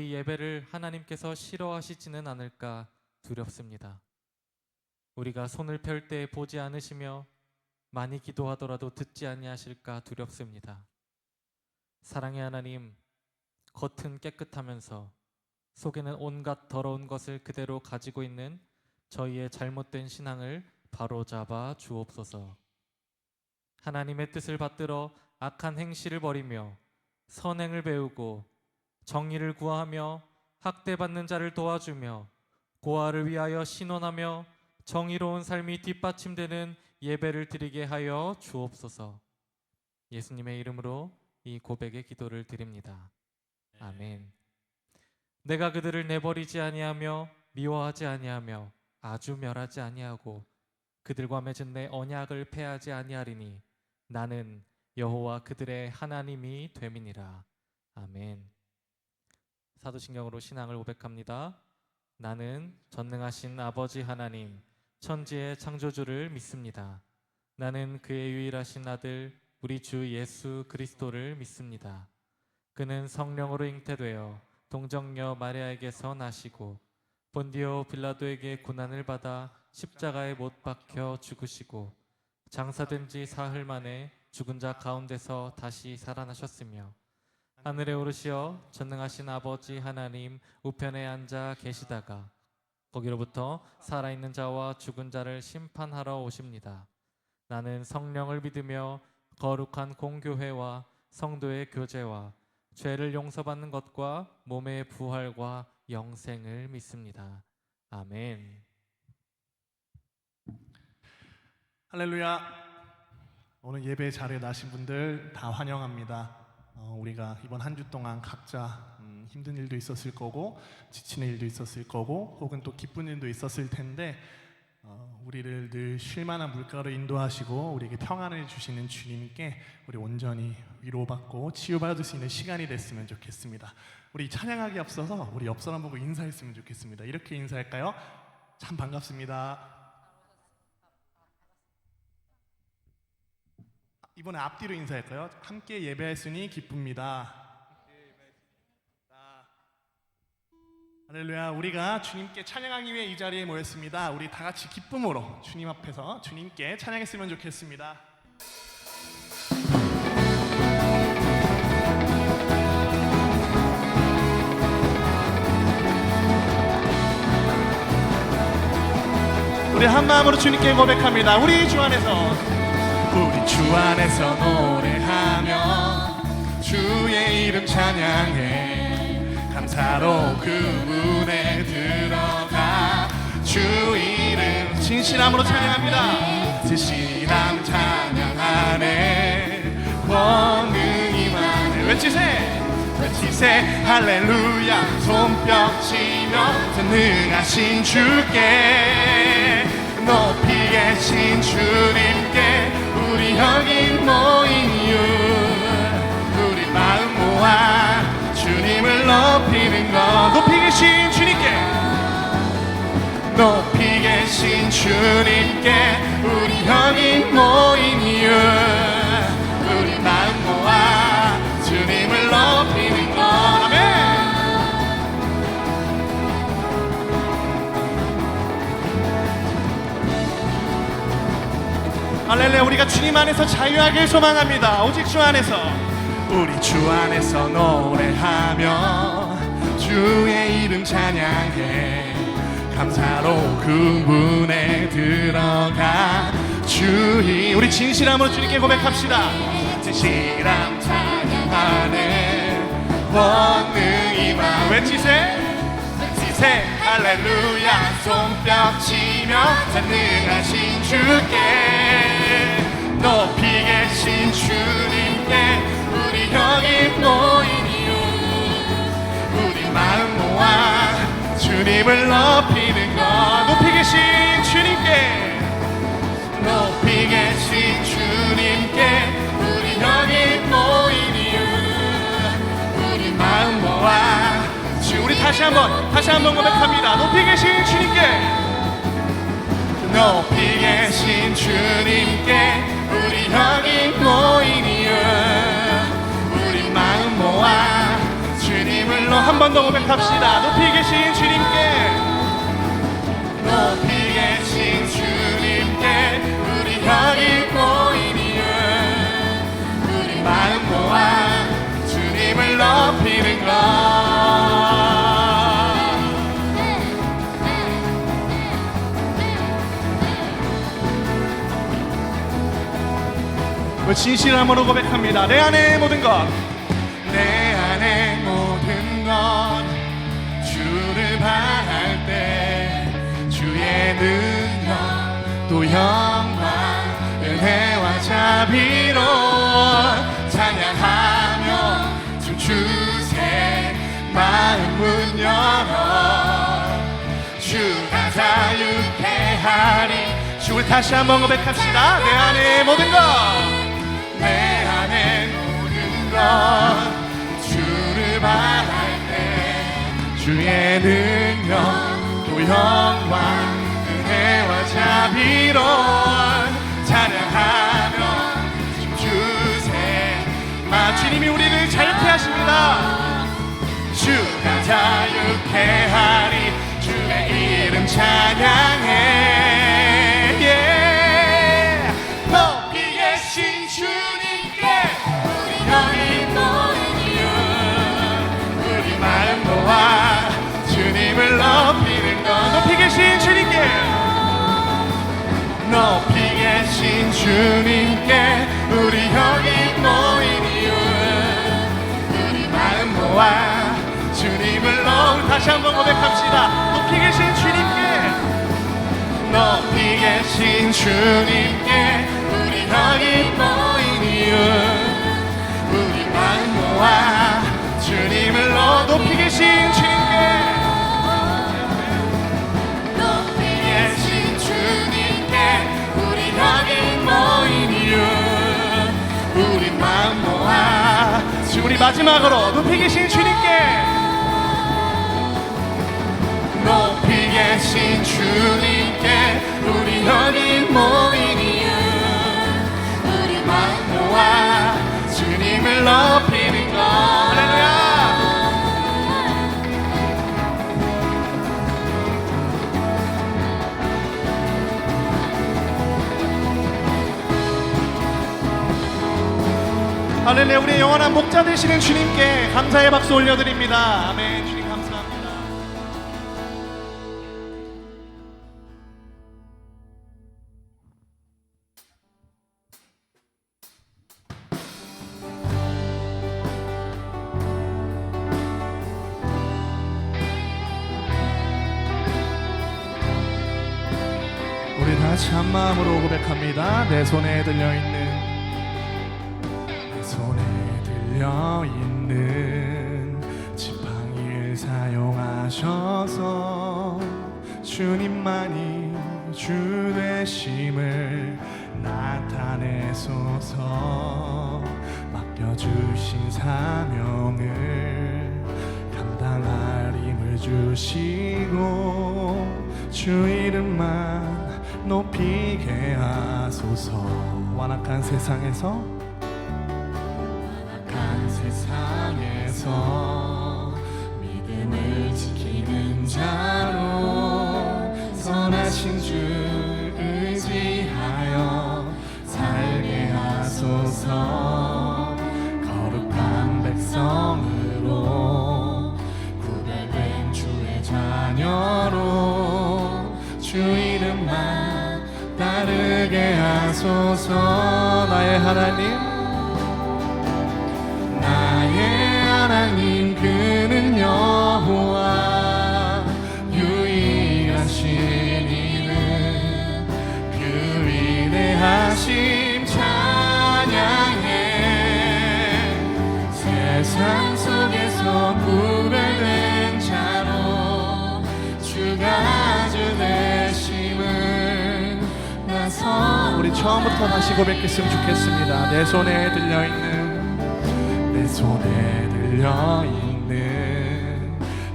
이 예배를 하나님께서 싫어하시지는 않을까 두렵습니다. 우리가 손을 펼 때 보지 않으시며 많이 기도하더라도 듣지 아니하실까 두렵습니다. 사랑의 하나님, 겉은 깨끗하면서 속에는 온갖 더러운 것을 그대로 가지고 있는 저희의 잘못된 신앙을 바로잡아 주옵소서. 하나님의 뜻을 받들어 악한 행실을 버리며 선행을 배우고 정의를 구하며 학대받는 자를 도와주며 고아를 위하여 신원하며 정의로운 삶이 뒷받침되는 예배를 드리게 하여 주옵소서. 예수님의 이름으로 이 고백의 기도를 드립니다. 아멘. 내가 그들을 내버리지 아니하며 미워하지 아니하며 아주 멸하지 아니하고 그들과 맺은 내 언약을 패하지 아니하리니 나는 여호와 그들의 하나님이 됨이니라. 아멘. 사도신경으로 신앙을 고백합니다. 나는 전능하신 아버지 하나님, 천지의 창조주를 믿습니다. 나는 그의 유일하신 아들 우리 주 예수 그리스도를 믿습니다. 그는 성령으로 잉태되어 동정녀 마리아에게서 나시고 본디오 빌라도에게 고난을 받아 십자가에 못 박혀 죽으시고 장사된 지 사흘 만에 죽은 자 가운데서 다시 살아나셨으며 하늘에 오르시어 전능하신 아버지 하나님 우편에 앉아 계시다가 거기로부터 살아있는 자와 죽은 자를 심판하러 오십니다. 나는 성령을 믿으며 거룩한 공교회와 성도의 교제와 죄를 용서받는 것과 몸의 부활과 영생을 믿습니다. 아멘. 할렐루야. 오늘 예배 자리에 나신 분들 다 환영합니다. 우리가 이번 한 주 동안 각자 힘든 일도 있었을 거고 지치는 일도 있었을 거고 혹은 또 기쁜 일도 있었을 텐데 우리를 늘 쉴만한 물가로 인도하시고 우리에게 평안을 주시는 주님께 우리 온전히 위로받고 치유받을 수 있는 시간이 됐으면 좋겠습니다. 우리 찬양하기 앞서서 우리 옆 사람 보고 인사했으면 좋겠습니다. 이렇게 인사할까요? 참 반갑습니다. 이번에 앞뒤로 인사할까요? 함께 예배했으니 기쁩니다. 할렐루야. 우리가 주님께 찬양하기 위해 이 자리에 모였습니다. 우리 다 같이 기쁨으로 주님 앞에서 주님께 찬양했으면 좋겠습니다. 우리 한 마음으로 주님께 고백합니다. 우리 주 안에서 노래하며 주의 이름 찬양해 감사로 그 문에 들어가 주 이름 진실함으로 찬양합니다. 진실함 찬양하네 권능이 많네 외치세 할렐루야 손뼉 치며 전능하신 주께 높이 계신 주님께 우리 여기 모인 이유 우리 마음 모아 주님을 높이는 것 높이 계신 주님께 우리 여기 모인 이유 우리 마음 모아 주님을 높이는 것 아멘. 할렐루야. 우리가 주님 안에서 자유하길 소망합니다. 오직 주 안에서 우리 주 안에서 노래하며 주의 이름 찬양해 감사로 그 문에 들어가 주의 우리 진실함으로 주님께 고백합시다. 진실함 찬양하네 권능이 많 외치세 할렐루야 손뼉 치며 전능하신 주께 높이 계신 주님께 우리 여기 모인 이유 우리 마음 모아 주님을 높이는 것 높이 계신 주님께 우리 여기 모인 이유 우리 마음 모아 우리 다시 한번 고백합니다. 높이 계신 주님께 우리 여기 모인 이유 우리 마음 모아 주님을 한 번 더 고백합시다. 높이 계신 주님께, 높이 계신 주님께 우리 여기 모인 이유, 우리 마음 모아 주님을 높이는 것. 진실함으로 고백합니다. 내 안에 모든 것, 내 안에 모든 것 주를 바랄 때 주의 능력 또 영광 은혜와 자비로 찬양하며 춤추세 마음 문 열어 주가 자유케 하리. 주를 다시 한번 고백합시다. 내 안에 모든 것, 내 안에 모든 것 주를 바랄 때 주의 능력 또 영광 은혜와 자비로 찬양하며 춤추세 마. 주님이 우리를 자유케 하십니다. 주가 자유케 하리. 주의 이름 찬양해. 높이 계신 주님께 우리 여기 모인 이유, 우리 마음 모아 주님을 높이는 것. 높이 계신 주님께, 높이 계신 주님께 우리 여기 모인 이유, 우리 마음 모아 주님을 다시 한번 고백합시다. 높이 계신 주님께, 높이 계신 주님께 우리 여기 모인 이유, 우리 마음 모아 주님을 높이 계신 주님께, 높이 계신 주님께 우리 여기 모인 이유, 우리 마음 모아 우리 마지막으로 높이 계신 주님께, 높이 계신 주님께 우리 여기 모인 이유, 우리 마음 모아 주님을 높이는 것. 할렐루야. 할렐루야. 우리의 영원한 목자 되시는 주님께 감사의 박수 올려드립니다. 아멘. 주님 감사합니다. 우리 다 참마음으로 고백합니다. 내 손에 들려있는, 내 손에 들려있는 지팡이를 사용하셔서 주님만이 주 되심을 나타내소서. 맡겨주신 사명을 감당할 힘을 주시고 주 이름만 높이게 하소서. 완악한 세상에서, 완악한 세상에서 믿음을 지키는 자로 선하신 주 의지하여 살게 하소서. 거룩한 백성으로 구별된 주의 자녀로 주 이름만 따르게 하소서. 나의 하나님, 나의 하나님 그는 여호와 유일하신 이는 그 위대하심 찬양해. 세상 속에서 구별된 자로 주가 주 되심을 나서. 우리 처음부터 다시 고백했으면 좋겠습니다. 내 손에 들려있는, 내 손에 들려있는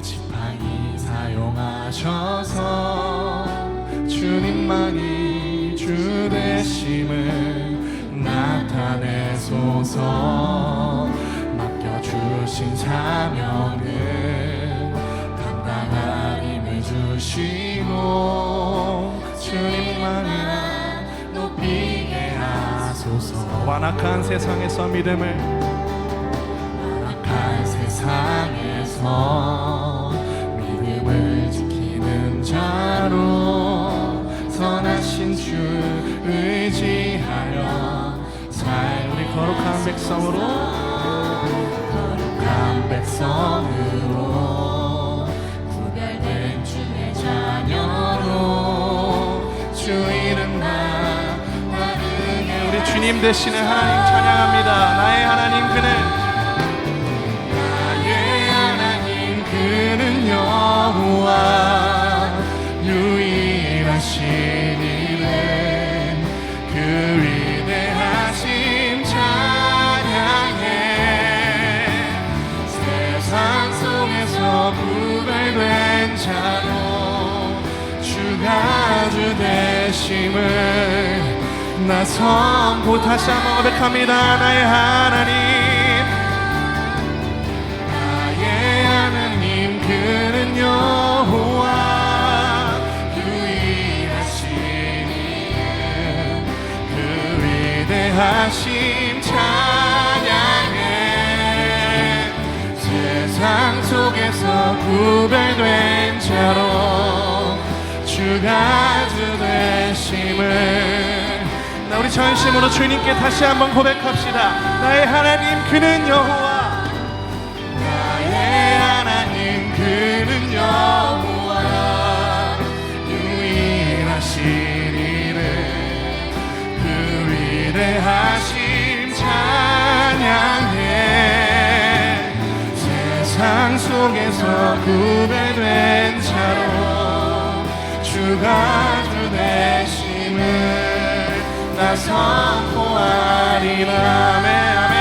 지팡이 사용하셔서 주님만이 주 되심을 나타내소서. 맡겨주신 사명을 주시고 주님만을 높이게 하소서. 완악한 세상에서 믿음을, 완악한 세상에서 믿음을 지키는 자로 선하신 주 의지하여 살 우리 거룩한 백성으로, 거룩한 백성으로 구별된 주의 자녀로 주 이름 나르게. 우리 주님 되시는 하나님 찬양합니다. 나의 하나님 그는, 나의 하나님 그는 여호와 유일하신 이름 그 위대하심 찬양해. 세상 속에서 구별된 자로 주가 주 되심을 나 선포. 다시 한번 고백합니다. 나의 하나님, 나의 하나님 그는 여호와 유일하신 이름 그 위대하심 찬양해. 세상 속에서 구별된 자로 주가 주 되심을. 나 우리 전심으로 주님께 다시 한번 고백합시다. 나의 하나님 그는 여호와, 나의 하나님 그는 여호와 유일하신 이름 그 위대하심 찬양해. 세상 속에서 구별된 자로 주가 주 되심을 나 선포하리라. 아멘 아멘.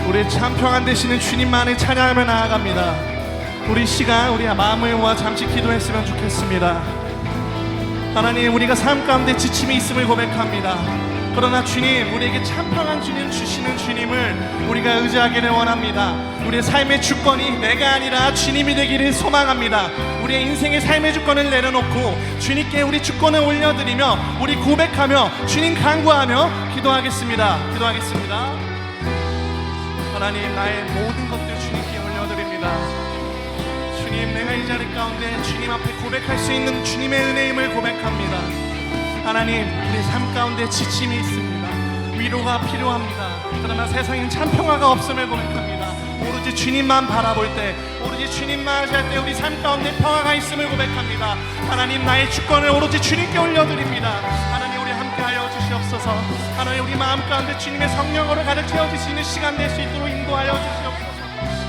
우리 참 평안 되시는 주님만을 찬양하며 나아갑니다. 우리 시간 우리 마음을 모아 잠시 기도했으면 좋겠습니다. 하나님, 우리가 삶 가운데 지침이 있음을 고백합니다. 그러나 주님, 우리에게 참 평안 주시는 주님을 우리가 의지하기를 원합니다. 우리의 삶의 주권이 내가 아니라 주님이 되기를 소망합니다. 우리의 인생의 삶의 주권을 내려놓고 주님께 우리 주권을 올려드리며 우리 고백하며 주님 간구하며 기도하겠습니다. 하나님, 나의 모든 것들 주님께 올려드립니다. 주님, 내가 이 자리 가운데 주님 앞에 고백할 수 있는 주님의 은혜임을 고백합니다. 하나님, 우리 삶 가운데 지침이 있습니다. 위로가 필요합니다. 그러나 세상엔 참 평화가 없음을 고백합니다. 오로지 주님만 바라볼 때, 오로지 주님만 하실 때 우리 삶 가운데 평화가 있음을 고백합니다. 하나님, 나의 주권을 오로지 주님께 올려드립니다. 하나님, 우리 함께하여 주시옵소서. 하나님, 우리 마음 가운데 주님의 성령으로 가득 채워주시는 시간 될 수 있도록 인도하여 주시옵소서.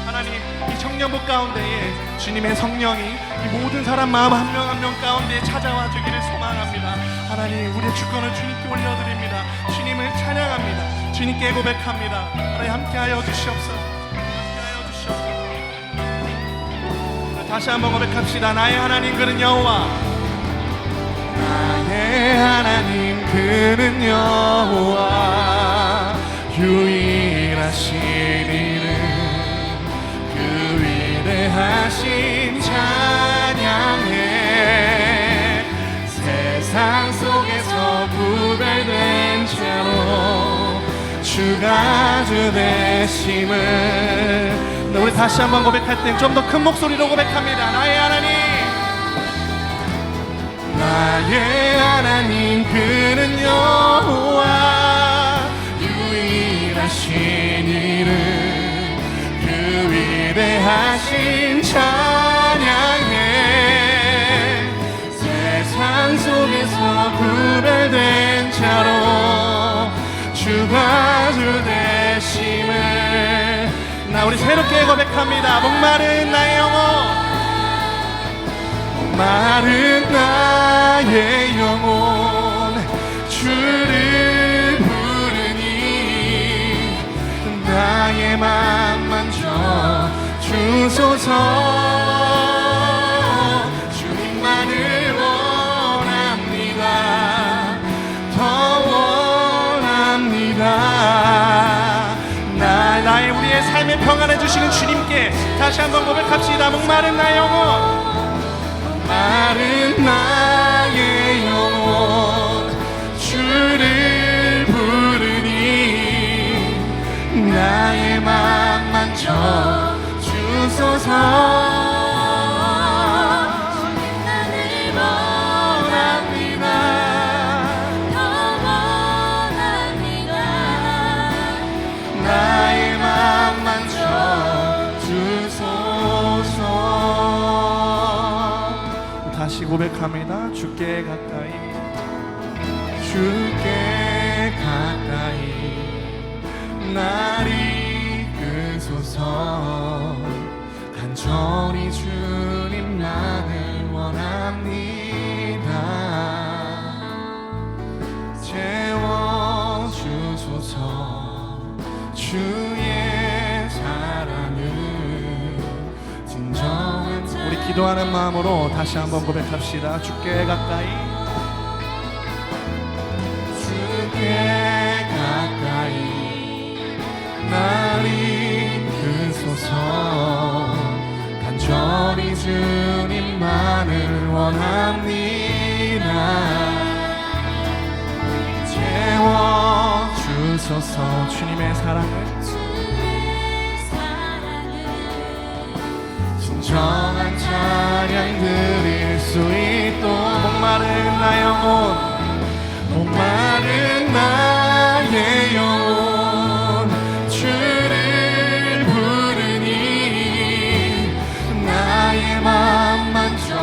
하나님, 이 청년부 가운데에 주님의 성령이 이 모든 사람 마음 한 명 한 명 가운데 찾아와 주기를 소망합니다. 하나님, 우리의 주권을 주님께 올려드립니다. 주님을 찬양합니다. 주님께 고백합니다. 하나님, 함께하여 주시옵소서. 다시 한번 고백합시다. 나의 하나님 그는 여호와, 나의 하나님 그는 여호와 유일하신 이름 그 위대하신 찬양해. 세상 속에서 구별된 자로 주가 주 되심을. 우리 다시 한번 고백할 땐 좀 더 큰 목소리로 고백합니다. 나의 하나님, 나의 하나님 그는 여호와 유일하신 이름 그 위대하신 찬양해. 세상 속에서 구별된 자로 주가 주 되심을. 나 우리 새롭게 고백합니다. 목마른 나의 영혼, 목마른 나의 영혼 주를 부르니 나의 맘 만져 주소서. 주님만을 원합니다. 더 원합니다. 나의 우리의 삶 삶에 평안해 주시는 주님께 다시 한번 고백합시다. 목마른 나의 영혼, 목마른 나의 영혼, 주를 부르니 나의 맘 만져 주소서. 다시 고백합니다. 주께 가까이, 주께 가까이 날 이끄소서. 간절히 주님만을 원합니다. 채워주소서. 주의 사랑을 진정한. 우리 기도하는 마음으로 다시 한번 고백합시다. 주께 가까이, 주께 가까이 날 이끄소서. 간절히 주님만을 원합니다. 채워주소서. 주님의 사랑을 진정한 찬양 드릴 수 있도록. 목마른 나의 영혼, 목마른 나의 영혼, 주를 부르니 나의 맘 만져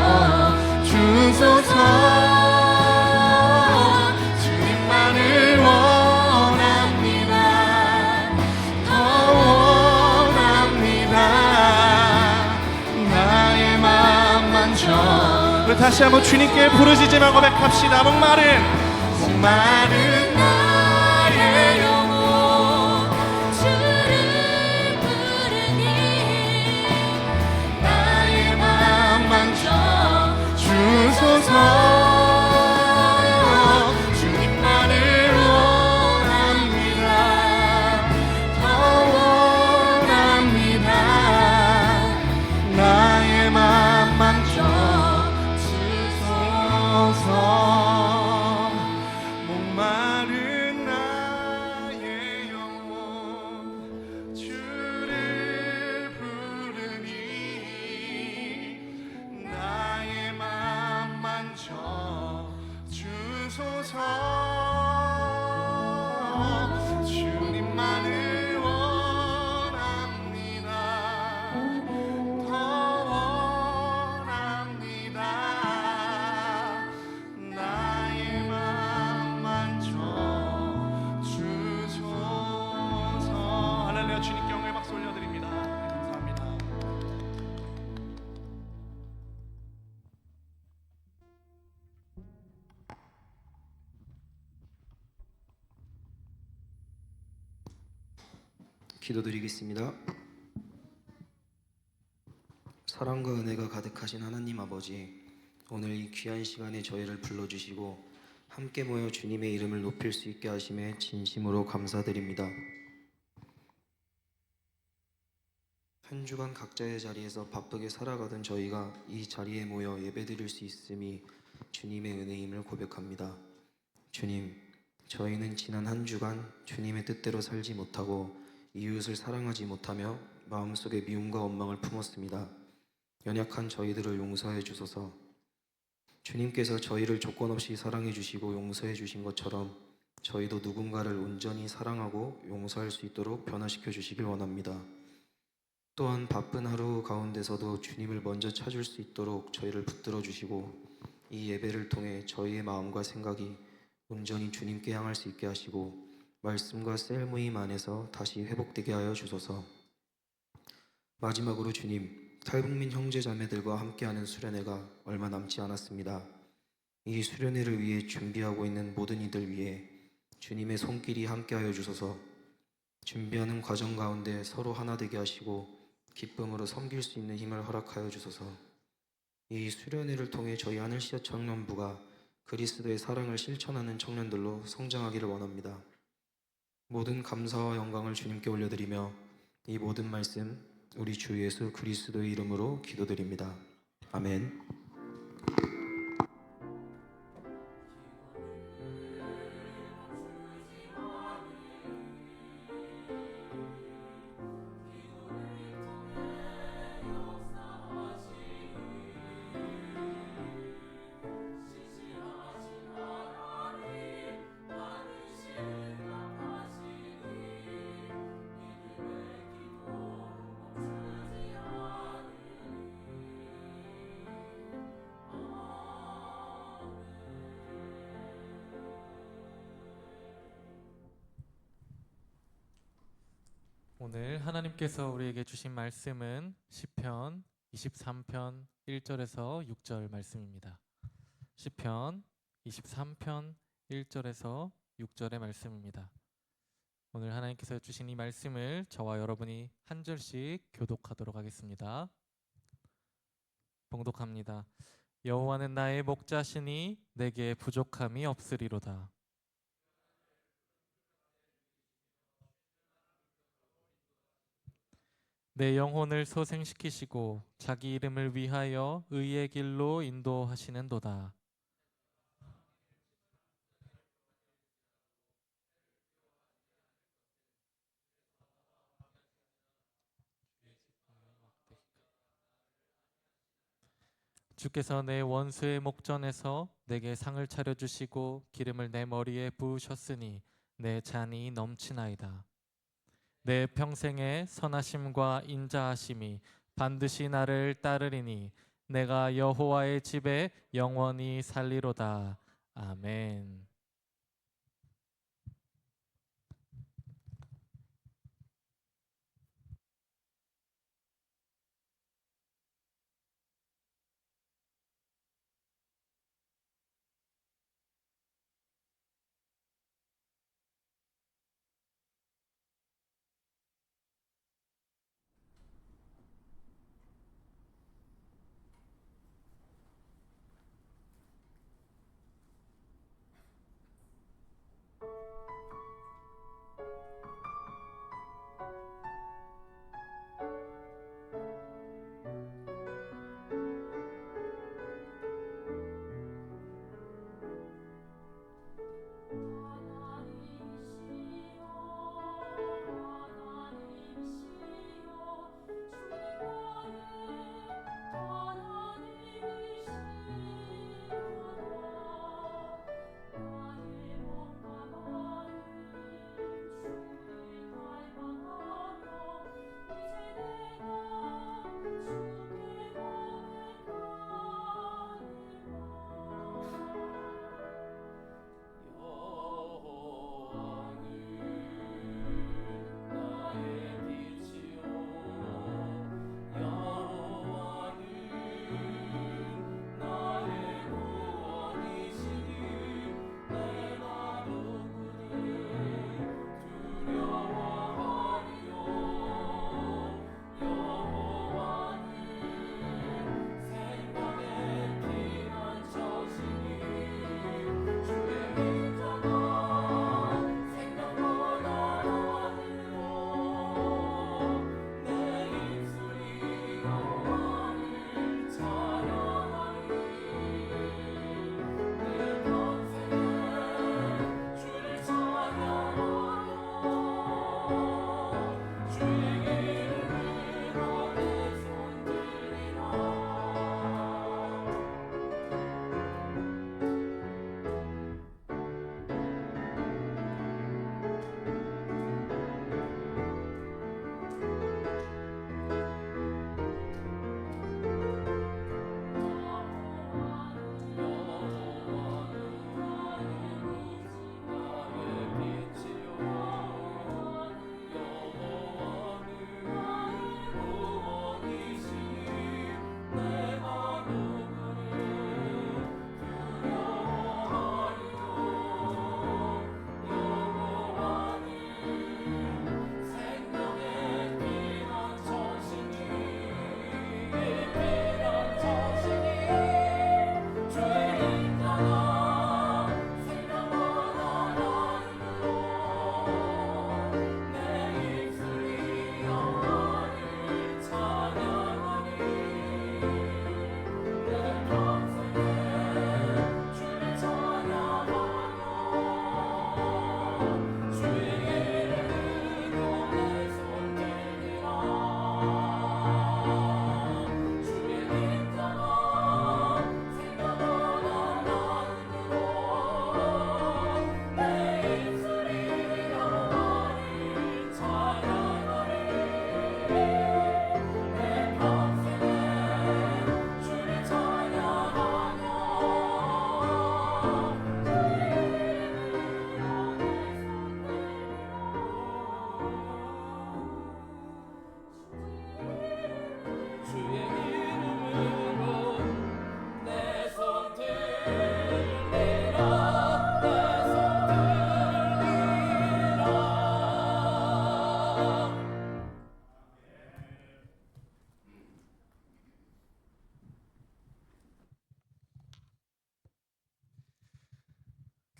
주소서. 주님만을 원합니다. 더 원합니다. 나의 맘 만져. 우리 다시 한번 주님께 부르짖으며 고백합시다. 목마른 나의 영혼, 주를 부르니 나의 맘 만져 주소서. 주님만을 원합니다. 더 원합니다. 나의 맘 만져 주소서. 목마른 나의 영혼, 주를 부르니 나의 맘 만져 주소서. 주님만을 원합니다. 더 원합니다. 나의 맘 만져 주소서. 할렐루야. 주님께 영광의 박수 올려드립니다. 네, 감사합니다. 기도드리겠습니다. 사랑과 은혜가 가득하신 하나님 아버지, 오늘 이 귀한 시간에 저희를 불러주시고 함께 모여 주님의 이름을 높일 수 있게 하심에 진심으로 감사드립니다. 한 주간 각자의 자리에서 바쁘게 살아가던 저희가 이 자리에 모여 예배드릴 수 있음이 주님의 은혜임을 고백합니다. 주님, 저희는 지난 한 주간 주님의 뜻대로 살지 못하고 이웃을 사랑하지 못하며 마음속에 미움과 원망을 품었습니다. 연약한 저희들을 용서해 주소서. 주님께서 저희를 조건 없이 사랑해 주시고 용서해 주신 것처럼 저희도 누군가를 온전히 사랑하고 용서할 수 있도록 변화시켜 주시길 원합니다. 또한 바쁜 하루 가운데서도 주님을 먼저 찾을 수 있도록 저희를 붙들어 주시고 이 예배를 통해 저희의 마음과 생각이 온전히 주님께 향할 수 있게 하시고 말씀과 셀 모임 안에서 다시 회복되게 하여 주소서. 마지막으로 주님, 탈북민 형제 자매들과 함께하는 수련회가 얼마 남지 않았습니다. 이 수련회를 위해 준비하고 있는 모든 이들 위해 주님의 손길이 함께하여 주소서. 준비하는 과정 가운데 서로 하나 되게 하시고 기쁨으로 섬길 수 있는 힘을 허락하여 주소서. 이 수련회를 통해 저희 하늘시아 청년부가 그리스도의 사랑을 실천하는 청년들로 성장하기를 원합니다. 모든 감사와 영광을 주님께 올려드리며 이 모든 말씀 우리 주 예수 그리스도의 이름으로 기도드립니다. 아멘. 오늘 하나님께서 우리에게 주신 말씀은 시편 23편 1절에서 6절 말씀입니다. 시편 23편 1절에서 6절의 말씀입니다. 오늘 하나님께서 주신 이 말씀을 저와 여러분이 한 절씩 교독하도록 하겠습니다. 봉독합니다. 여호와는 나의 목자시니 내게 부족함이 없으리로다. 내 영혼을 소생시키시고 자기 이름을 위하여 의의 길로 인도하시는도다. 주께서 내 원수의 목전에서 내게 상을 차려주시고 기름을 내 머리에 부으셨으니 내 잔이 넘치나이다. 내 평생의 선하심과 인자하심이 반드시 나를 따르리니 내가 여호와의 집에 영원히 살리로다. 아멘.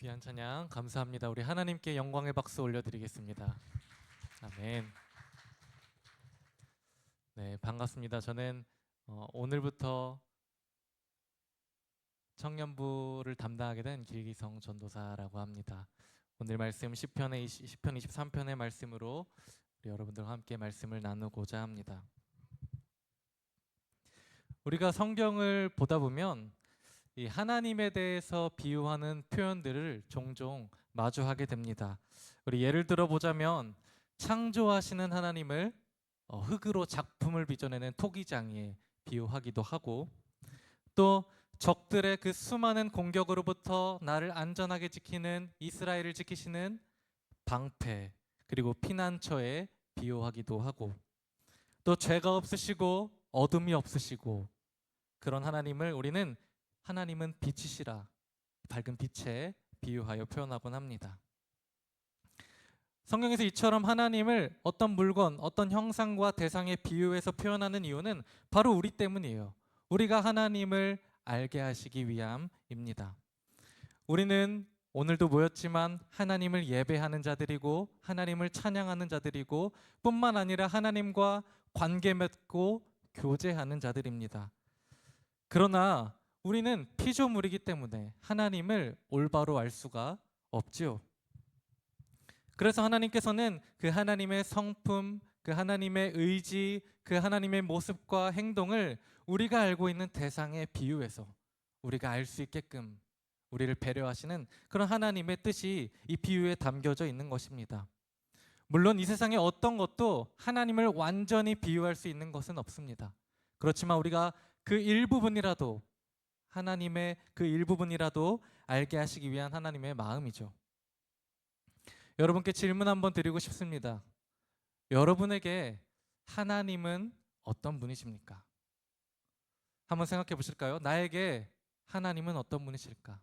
귀한 찬양 감사합니다. 우리 하나님께 영광의 박수 올려드리겠습니다. 아멘. 네, 반갑습니다. 저는 오늘부터 청년부를 담당하게 된 길기성 전도사라고 합니다. 오늘 말씀 시편 23편의 말씀으로 우리 여러분들과 함께 말씀을 나누고자 합니다. 우리가 성경을 보다 보면 이 하나님에 대해서 비유하는 표현들을 종종 마주하게 됩니다. 우리 예를 들어 보자면 창조하시는 하나님을 흙으로 작품을 빚어내는 토기장이에 비유하기도 하고, 또 적들의 그 수많은 공격으로부터 나를 안전하게 지키는, 이스라엘을 지키시는 방패 그리고 피난처에 비유하기도 하고, 또 죄가 없으시고 어둠이 없으시고 그런 하나님을 우리는 하나님은 빛이시라, 밝은 빛에 비유하여 표현하곤 합니다. 성경에서 이처럼 하나님을 어떤 물건, 어떤 형상과 대상에 비유해서 표현하는 이유는 바로 우리 때문이에요. 우리가 하나님을 알게 하시기 위함입니다. 우리는 오늘도 모였지만 하나님을 예배하는 자들이고 하나님을 찬양하는 자들이고, 뿐만 아니라 하나님과 관계 맺고 교제하는 자들입니다. 그러나 우리는 피조물이기 때문에 하나님을 올바로 알 수가 없지요. 그래서 하나님께서는 그 하나님의 성품, 그 하나님의 의지, 그 하나님의 모습과 행동을 우리가 알고 있는 대상에 비유해서 우리가 알 수 있게끔 우리를 배려하시는 그런 하나님의 뜻이 이 비유에 담겨져 있는 것입니다. 물론 이 세상의 어떤 것도 하나님을 완전히 비유할 수 있는 것은 없습니다. 그렇지만 우리가 그 일부분이라도, 하나님의 그 일부분이라도 알게 하시기 위한 하나님의 마음이죠. 여러분께 질문 한번 드리고 싶습니다. 여러분에게 하나님은 어떤 분이십니까? 한번 생각해 보실까요? 나에게 하나님은 어떤 분이실까?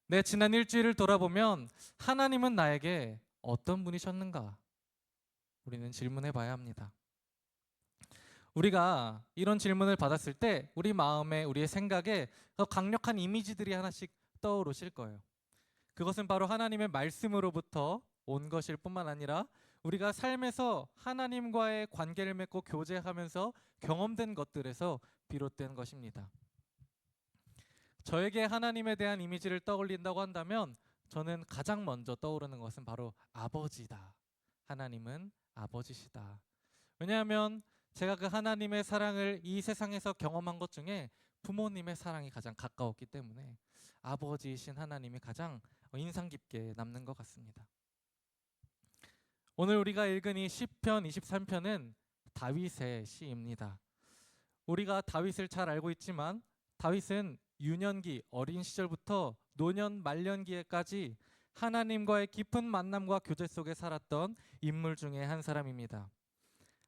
내 지난 일주일을 돌아보면 하나님은 나에게 어떤 분이셨는가? 우리는 질문해 봐야 합니다. 우리가 이런 질문을 받았을 때 우리 마음에, 우리의 생각에 더 강력한 이미지들이 하나씩 떠오르실 거예요. 그것은 바로 하나님의 말씀으로부터 온 것일 뿐만 아니라 우리가 삶에서 하나님과의 관계를 맺고 교제하면서 경험된 것들에서 비롯된 것입니다. 저에게 하나님에 대한 이미지를 떠올린다고 한다면 저는 가장 먼저 떠오르는 것은 바로 아버지다. 하나님은 아버지시다. 왜냐하면 제가 그 하나님의 사랑을 이 세상에서 경험한 것 중에 부모님의 사랑이 가장 가까웠기 때문에 아버지이신 하나님이 가장 인상 깊게 남는 것 같습니다. 오늘 우리가 읽은 이 시편 23편은 다윗의 시입니다. 우리가 다윗을 잘 알고 있지만 다윗은 유년기, 어린 시절부터 노년 말년기에까지 하나님과의 깊은 만남과 교제 속에 살았던 인물 중에 한 사람입니다.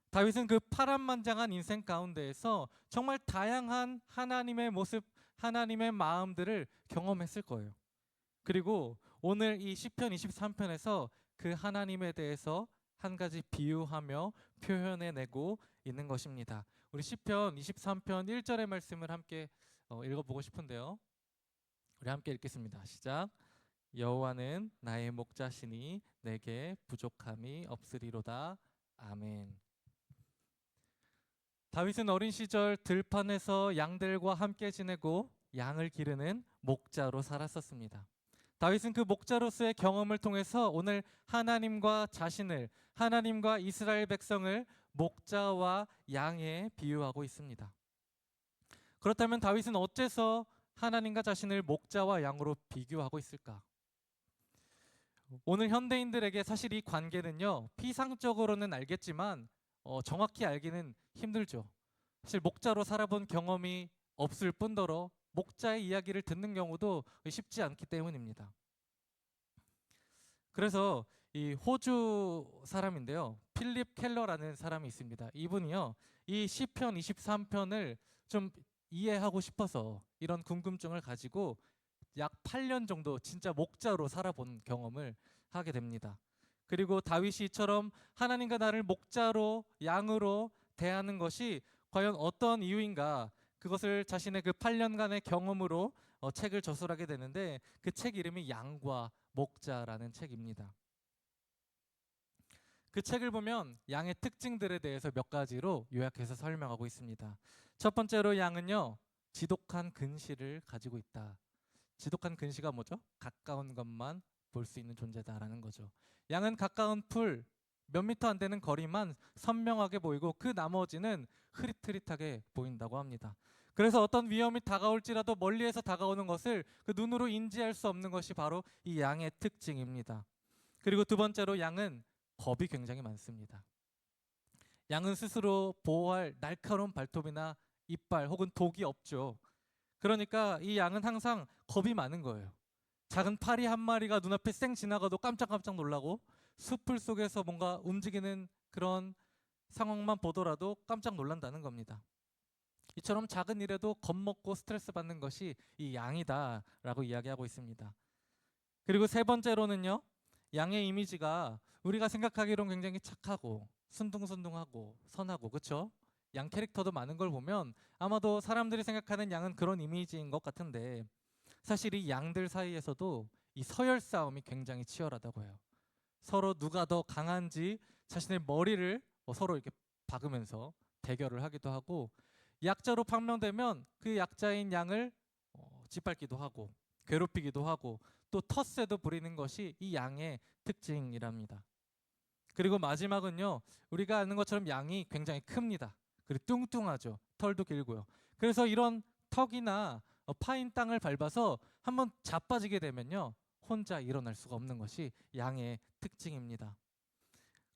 다윗은 그 파란만장한 인생 가운데에서 정말 다양한 하나님의 모습, 하나님의 마음들을 경험했을 거예요. 그리고 오늘 이 시편 23편에서 그 하나님에 대해서 한 가지 비유하며 표현해내고 있는 것입니다. 우리 시편 23편 1절의 말씀을 함께 읽어보고 싶은데요. 우리 함께 읽겠습니다. 시작. 여호와는 나의 목자시니 내게 부족함이 없으리로다. 아멘. 다윗은 어린 시절 들판에서 양들과 함께 지내고 양을 기르는 목자로 살았었습니다. 다윗은 그 목자로서의 경험을 통해서 오늘 하나님과 자신을, 하나님과 이스라엘 백성을 목자와 양에 비유하고 있습니다. 그렇다면 다윗은 어째서 하나님과 자신을 목자와 양으로 비교하고 있을까? 오늘 현대인들에게 사실 이 관계는요, 피상적으로는 알겠지만 정확히 알기는 힘들죠. 사실 목자로 살아본 경험이 없을 뿐더러 목자의 이야기를 듣는 경우도 쉽지 않기 때문입니다. 그래서 이 호주 사람인데요, 필립 켈러라는 사람이 있습니다. 이분이요, 이 시편 23편을 좀 이해하고 싶어서 이런 궁금증을 가지고 약 8년 정도 진짜 목자로 살아본 경험을 하게 됩니다. 그리고 다윗이처럼 하나님과 나를 목자로, 양으로 대하는 것이 과연 어떤 이유인가, 그것을 자신의 그 8년간의 경험으로 책을 저술하게 되는데 그 책 이름이 양과 목자라는 책입니다. 그 책을 보면 양의 특징들에 대해서 몇 가지로 요약해서 설명하고 있습니다. 첫 번째로 양은요, 지독한 근시를 가지고 있다. 지독한 근시가 뭐죠? 가까운 것만 볼 수 있는 존재다라는 거죠. 양은 가까운 풀 몇 미터 안 되는 거리만 선명하게 보이고 그 나머지는 흐릿흐릿하게 보인다고 합니다. 그래서 어떤 위험이 다가올지라도 멀리에서 다가오는 것을 그 눈으로 인지할 수 없는 것이 바로 이 양의 특징입니다. 그리고 두 번째로 양은 겁이 굉장히 많습니다. 양은 스스로 보호할 날카로운 발톱이나 이빨 혹은 독이 없죠. 그러니까 이 양은 항상 겁이 많은 거예요. 작은 파리 한 마리가 눈앞에 쌩 지나가도 깜짝깜짝 놀라고 숲을 속에서 뭔가 움직이는 그런 상황만 보더라도 깜짝 놀란다는 겁니다. 이처럼 작은 일에도 겁먹고 스트레스 받는 것이 이 양이다라고 이야기하고 있습니다. 그리고 세 번째로는요, 양의 이미지가 우리가 생각하기로는 굉장히 착하고 순둥순둥하고 선하고, 그렇죠? 양 캐릭터도 많은 걸 보면 아마도 사람들이 생각하는 양은 그런 이미지인 것 같은데, 사실 이 양들 사이에서도 이 서열 싸움이 굉장히 치열하다고 해요. 서로 누가 더 강한지 자신의 머리를 서로 이렇게 박으면서 대결을 하기도 하고, 약자로 판명되면 그 약자인 양을 짓밟기도 하고 괴롭히기도 하고 또 텃세도 부리는 것이 이 양의 특징이랍니다. 그리고 마지막은요, 우리가 아는 것처럼 양이 굉장히 큽니다. 그리고 뚱뚱하죠. 털도 길고요. 그래서 이런 턱이나 파인 땅을 밟아서 한번 자빠지게 되면요, 혼자 일어날 수가 없는 것이 양의 특징입니다.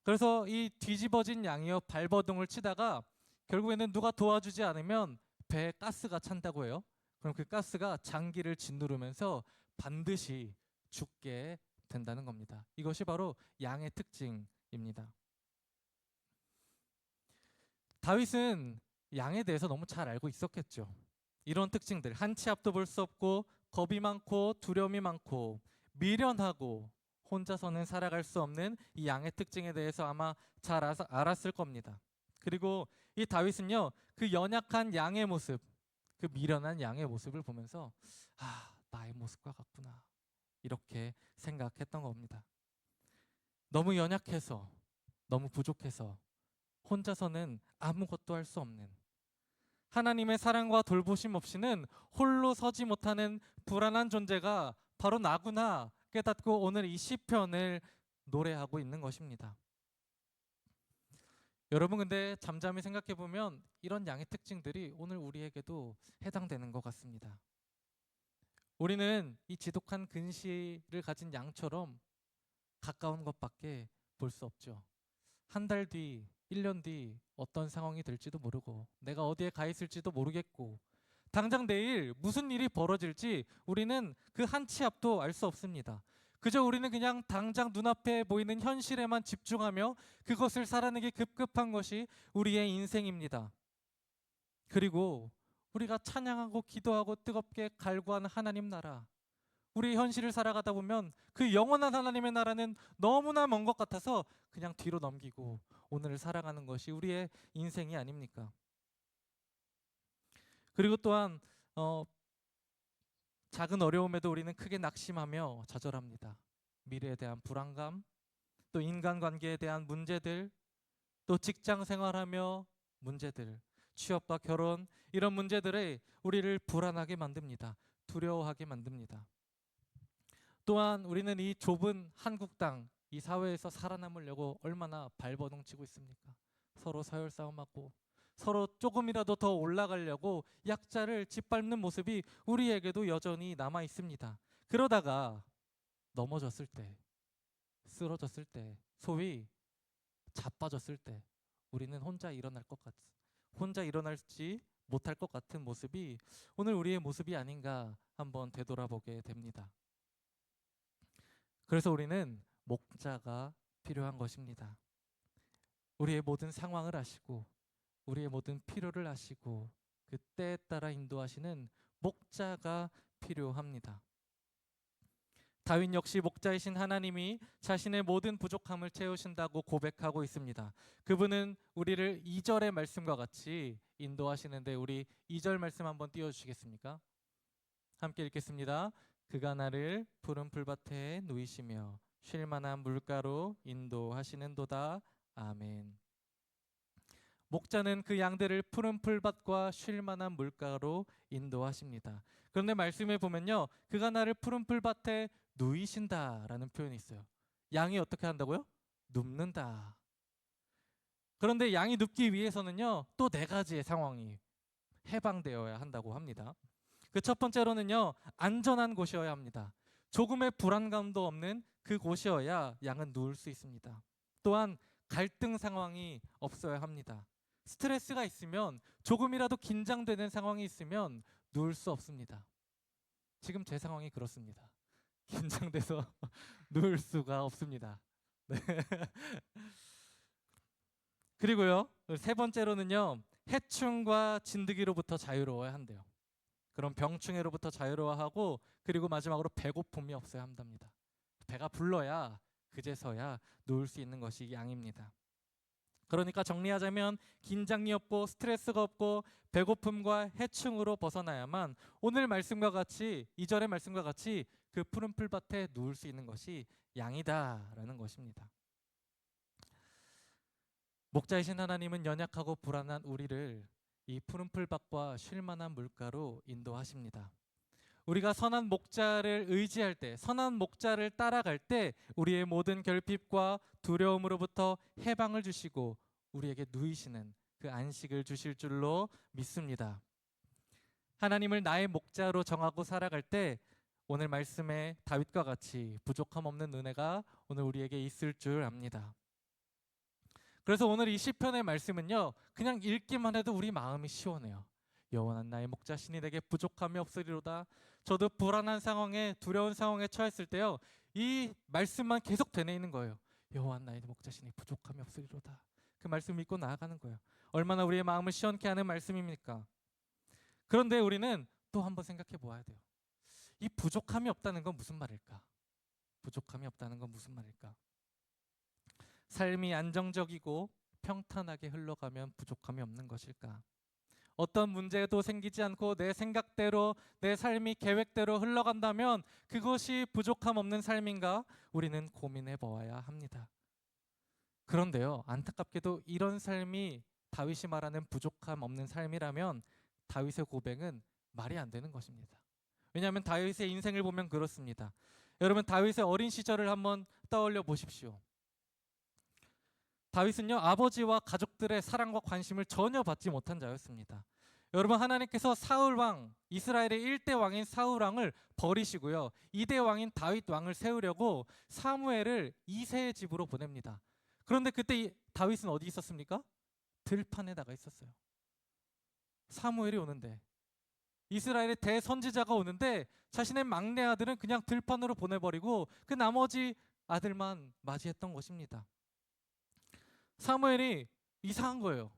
그래서 이 뒤집어진 양이요, 발버둥을 치다가 결국에는 누가 도와주지 않으면 배에 가스가 찬다고 해요. 그럼 그 가스가 장기를 짓누르면서 반드시 죽게 된다는 겁니다. 이것이 바로 양의 특징입니다. 다윗은 양에 대해서 너무 잘 알고 있었겠죠. 이런 특징들, 한 치 앞도 볼 수 없고 겁이 많고 두려움이 많고 미련하고 혼자서는 살아갈 수 없는 이 양의 특징에 대해서 아마 잘 알았을 겁니다. 그리고 이 다윗은요, 그 연약한 양의 모습, 그 미련한 양의 모습을 보면서 나의 모습과 같구나, 이렇게 생각했던 겁니다. 너무 연약해서, 너무 부족해서 혼자서는 아무것도 할 수 없는, 하나님의 사랑과 돌보심 없이는 홀로 서지 못하는 불안한 존재가 바로 나구나 깨닫고 오늘 이 시편을 노래하고 있는 것입니다. 여러분, 근데 잠잠히 생각해 보면 이런 양의 특징들이 오늘 우리에게도 해당되는 것 같습니다. 우리는 이 지독한 근시를 가진 양처럼 가까운 것밖에 볼 수 없죠. 한 달 뒤, 1년 뒤 어떤 상황이 될지도 모르고 내가 어디에 가 있을지도 모르겠고 당장 내일 무슨 일이 벌어질지 우리는 그 한 치 앞도 알 수 없습니다. 그저 우리는 그냥 당장 눈앞에 보이는 현실에만 집중하며 그것을 살아내기 급급한 것이 우리의 인생입니다. 그리고 우리가 찬양하고 기도하고 뜨겁게 갈구하는 하나님 나라, 우리 현실을 살아가다 보면 그 영원한 하나님의 나라는 너무나 먼 것 같아서 그냥 뒤로 넘기고 오늘을 살아가는 것이 우리의 인생이 아닙니까? 그리고 또한 작은 어려움에도 우리는 크게 낙심하며 좌절합니다. 미래에 대한 불안감, 또 인간관계에 대한 문제들, 또 직장 생활하며 문제들, 취업과 결혼, 이런 문제들이 우리를 불안하게 만듭니다. 두려워하게 만듭니다. 또한 우리는 이 좁은 한국 땅, 이 사회에서 살아남으려고 얼마나 발버둥 치고 있습니까? 서로 서열 싸움하고 서로 조금이라도 더 올라가려고 약자를 짓밟는 모습이 우리에게도 여전히 남아 있습니다. 그러다가 넘어졌을 때, 쓰러졌을 때, 소위 자빠졌을 때 우리는 혼자 일어날지 못할 것 같은 모습이 오늘 우리의 모습이 아닌가 한번 되돌아보게 됩니다. 그래서 우리는 목자가 필요한 것입니다. 우리의 모든 상황을 아시고 우리의 모든 필요를 아시고 그 때에 따라 인도하시는 목자가 필요합니다. 다윗 역시 목자이신 하나님이 자신의 모든 부족함을 채우신다고 고백하고 있습니다. 그분은 우리를 2절의 말씀과 같이 인도하시는데 우리 2절 말씀 한번 띄워주시겠습니까? 함께 읽겠습니다. 그가 나를 푸른 풀밭에 누이시며 쉴 만한 물가로 인도하시는도다. 아멘. 목자는 그 양들을 푸른 풀밭과 쉴 만한 물가로 인도하십니다. 그런데 말씀에 보면요, 그가 나를 푸른 풀밭에 누이신다라는 표현이 있어요. 양이 어떻게 한다고요? 눕는다. 그런데 양이 눕기 위해서는요, 또 네 가지의 상황이 해방되어야 한다고 합니다. 그 첫 번째로는요, 안전한 곳이어야 합니다. 조금의 불안감도 없는 그 곳이어야 양은 누울 수 있습니다. 또한 갈등 상황이 없어야 합니다. 스트레스가 있으면, 조금이라도 긴장되는 상황이 있으면 누울 수 없습니다. 지금 제 상황이 그렇습니다. 긴장돼서 누울 수가 없습니다. 네. 그리고요, 세 번째로는요, 해충과 진드기로부터 자유로워야 한대요. 그럼 병충해로부터 자유로워하고, 그리고 마지막으로 배고픔이 없어야 한답니다. 배가 불러야 그제서야 누울 수 있는 것이 양입니다. 그러니까 정리하자면, 긴장이 없고 스트레스가 없고 배고픔과 해충으로 벗어나야만 오늘 말씀과 같이, 2절의 말씀과 같이 그 푸른 풀밭에 누울 수 있는 것이 양이다라는 것입니다. 목자이신 하나님은 연약하고 불안한 우리를 이 푸른 풀밭과 쉴 만한 물가로 인도하십니다. 우리가 선한 목자를 의지할 때, 선한 목자를 따라갈 때 우리의 모든 결핍과 두려움으로부터 해방을 주시고 우리에게 누이시는 그 안식을 주실 줄로 믿습니다. 하나님을 나의 목자로 정하고 살아갈 때 오늘 말씀에 다윗과 같이 부족함 없는 은혜가 오늘 우리에게 있을 줄 압니다. 그래서 오늘 이 시편의 말씀은요, 그냥 읽기만 해도 우리 마음이 시원해요. 여호와는 나의 목자시니 내게 부족함이 없으리로다. 저도 불안한 상황에, 두려운 상황에 처했을 때요, 이 말씀만 계속 되뇌이는 거예요. 여호와는 나의 목자시니 부족함이 없으리로다. 그 말씀 믿고 나아가는 거예요. 얼마나 우리의 마음을 시원케 하는 말씀입니까? 그런데 우리는 또 한번 생각해 보아야 돼요. 이 부족함이 없다는 건 무슨 말일까? 부족함이 없다는 건 무슨 말일까? 삶이 안정적이고 평탄하게 흘러가면 부족함이 없는 것일까? 어떤 문제도 생기지 않고 내 생각대로, 내 삶이 계획대로 흘러간다면 그것이 부족함 없는 삶인가? 우리는 고민해 보아야 합니다. 그런데요, 안타깝게도 이런 삶이 다윗이 말하는 부족함 없는 삶이라면 다윗의 고백은 말이 안 되는 것입니다. 왜냐하면 다윗의 인생을 보면 그렇습니다. 여러분, 다윗의 어린 시절을 한번 떠올려 보십시오. 다윗은요, 아버지와 가족들의 사랑과 관심을 전혀 받지 못한 자였습니다. 여러분, 하나님께서 사울 왕, 이스라엘의 1대 왕인 사울 왕을 버리시고요, 2대 왕인 다윗 왕을 세우려고 사무엘을 이새의 집으로 보냅니다. 그런데 그때 다윗은 어디 있었습니까? 들판에 나가 있었어요. 사무엘이 오는데, 이스라엘의 대선지자가 오는데 자신의 막내 아들은 그냥 들판으로 보내버리고 그 나머지 아들만 맞이했던 것입니다. 사무엘이 이상한 거예요.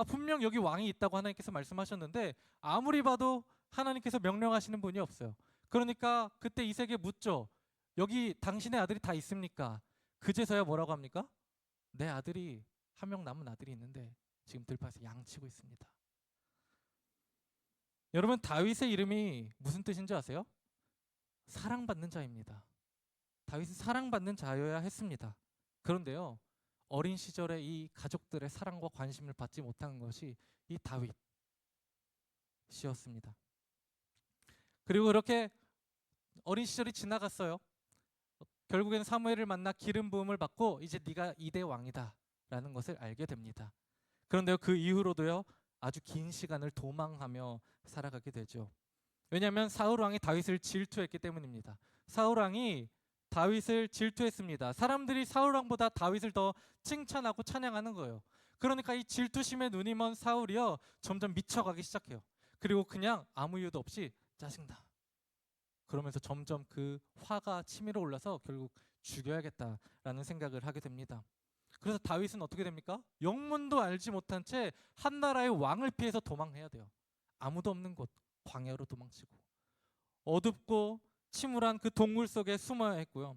분명 여기 왕이 있다고 하나님께서 말씀하셨는데 아무리 봐도 하나님께서 명령하시는 분이 없어요. 그러니까 그때 이새에게 묻죠. 여기 당신의 아들이 다 있습니까? 그제서야 뭐라고 합니까? 내 아들이, 한 명 남은 아들이 있는데 지금 들판에서 양치고 있습니다. 여러분, 다윗의 이름이 무슨 뜻인지 아세요? 사랑받는 자입니다. 다윗은 사랑받는 자여야 했습니다. 그런데요, 어린 시절에 이 가족들의 사랑과 관심을 받지 못한 것이 이 다윗이었습니다. 그리고 그렇게 어린 시절이 지나갔어요. 결국에는 사무엘을 만나 기름 부음을 받고 이제 네가 2대 왕이다 라는 것을 알게 됩니다. 그런데요, 그 이후로도요, 아주 긴 시간을 도망하며 살아가게 되죠. 왜냐하면 사울 왕이 다윗을 질투했기 때문입니다. 사울 왕이 다윗을 질투했습니다. 사람들이 사울 왕보다 다윗을 더 칭찬하고 찬양하는 거예요. 그러니까 이 질투심에 눈이 먼 사울이요, 점점 미쳐가기 시작해요. 그리고 그냥 아무 이유도 없이 짜증나. 그러면서 점점 그 화가 치밀어 올라서 결국 죽여야겠다라는 생각을 하게 됩니다. 그래서 다윗은 어떻게 됩니까? 영문도 알지 못한 채 한 나라의 왕을 피해서 도망해야 돼요. 아무도 없는 곳, 광야로 도망치고 어둡고 침울한 그 동굴 속에 숨어야 했고요.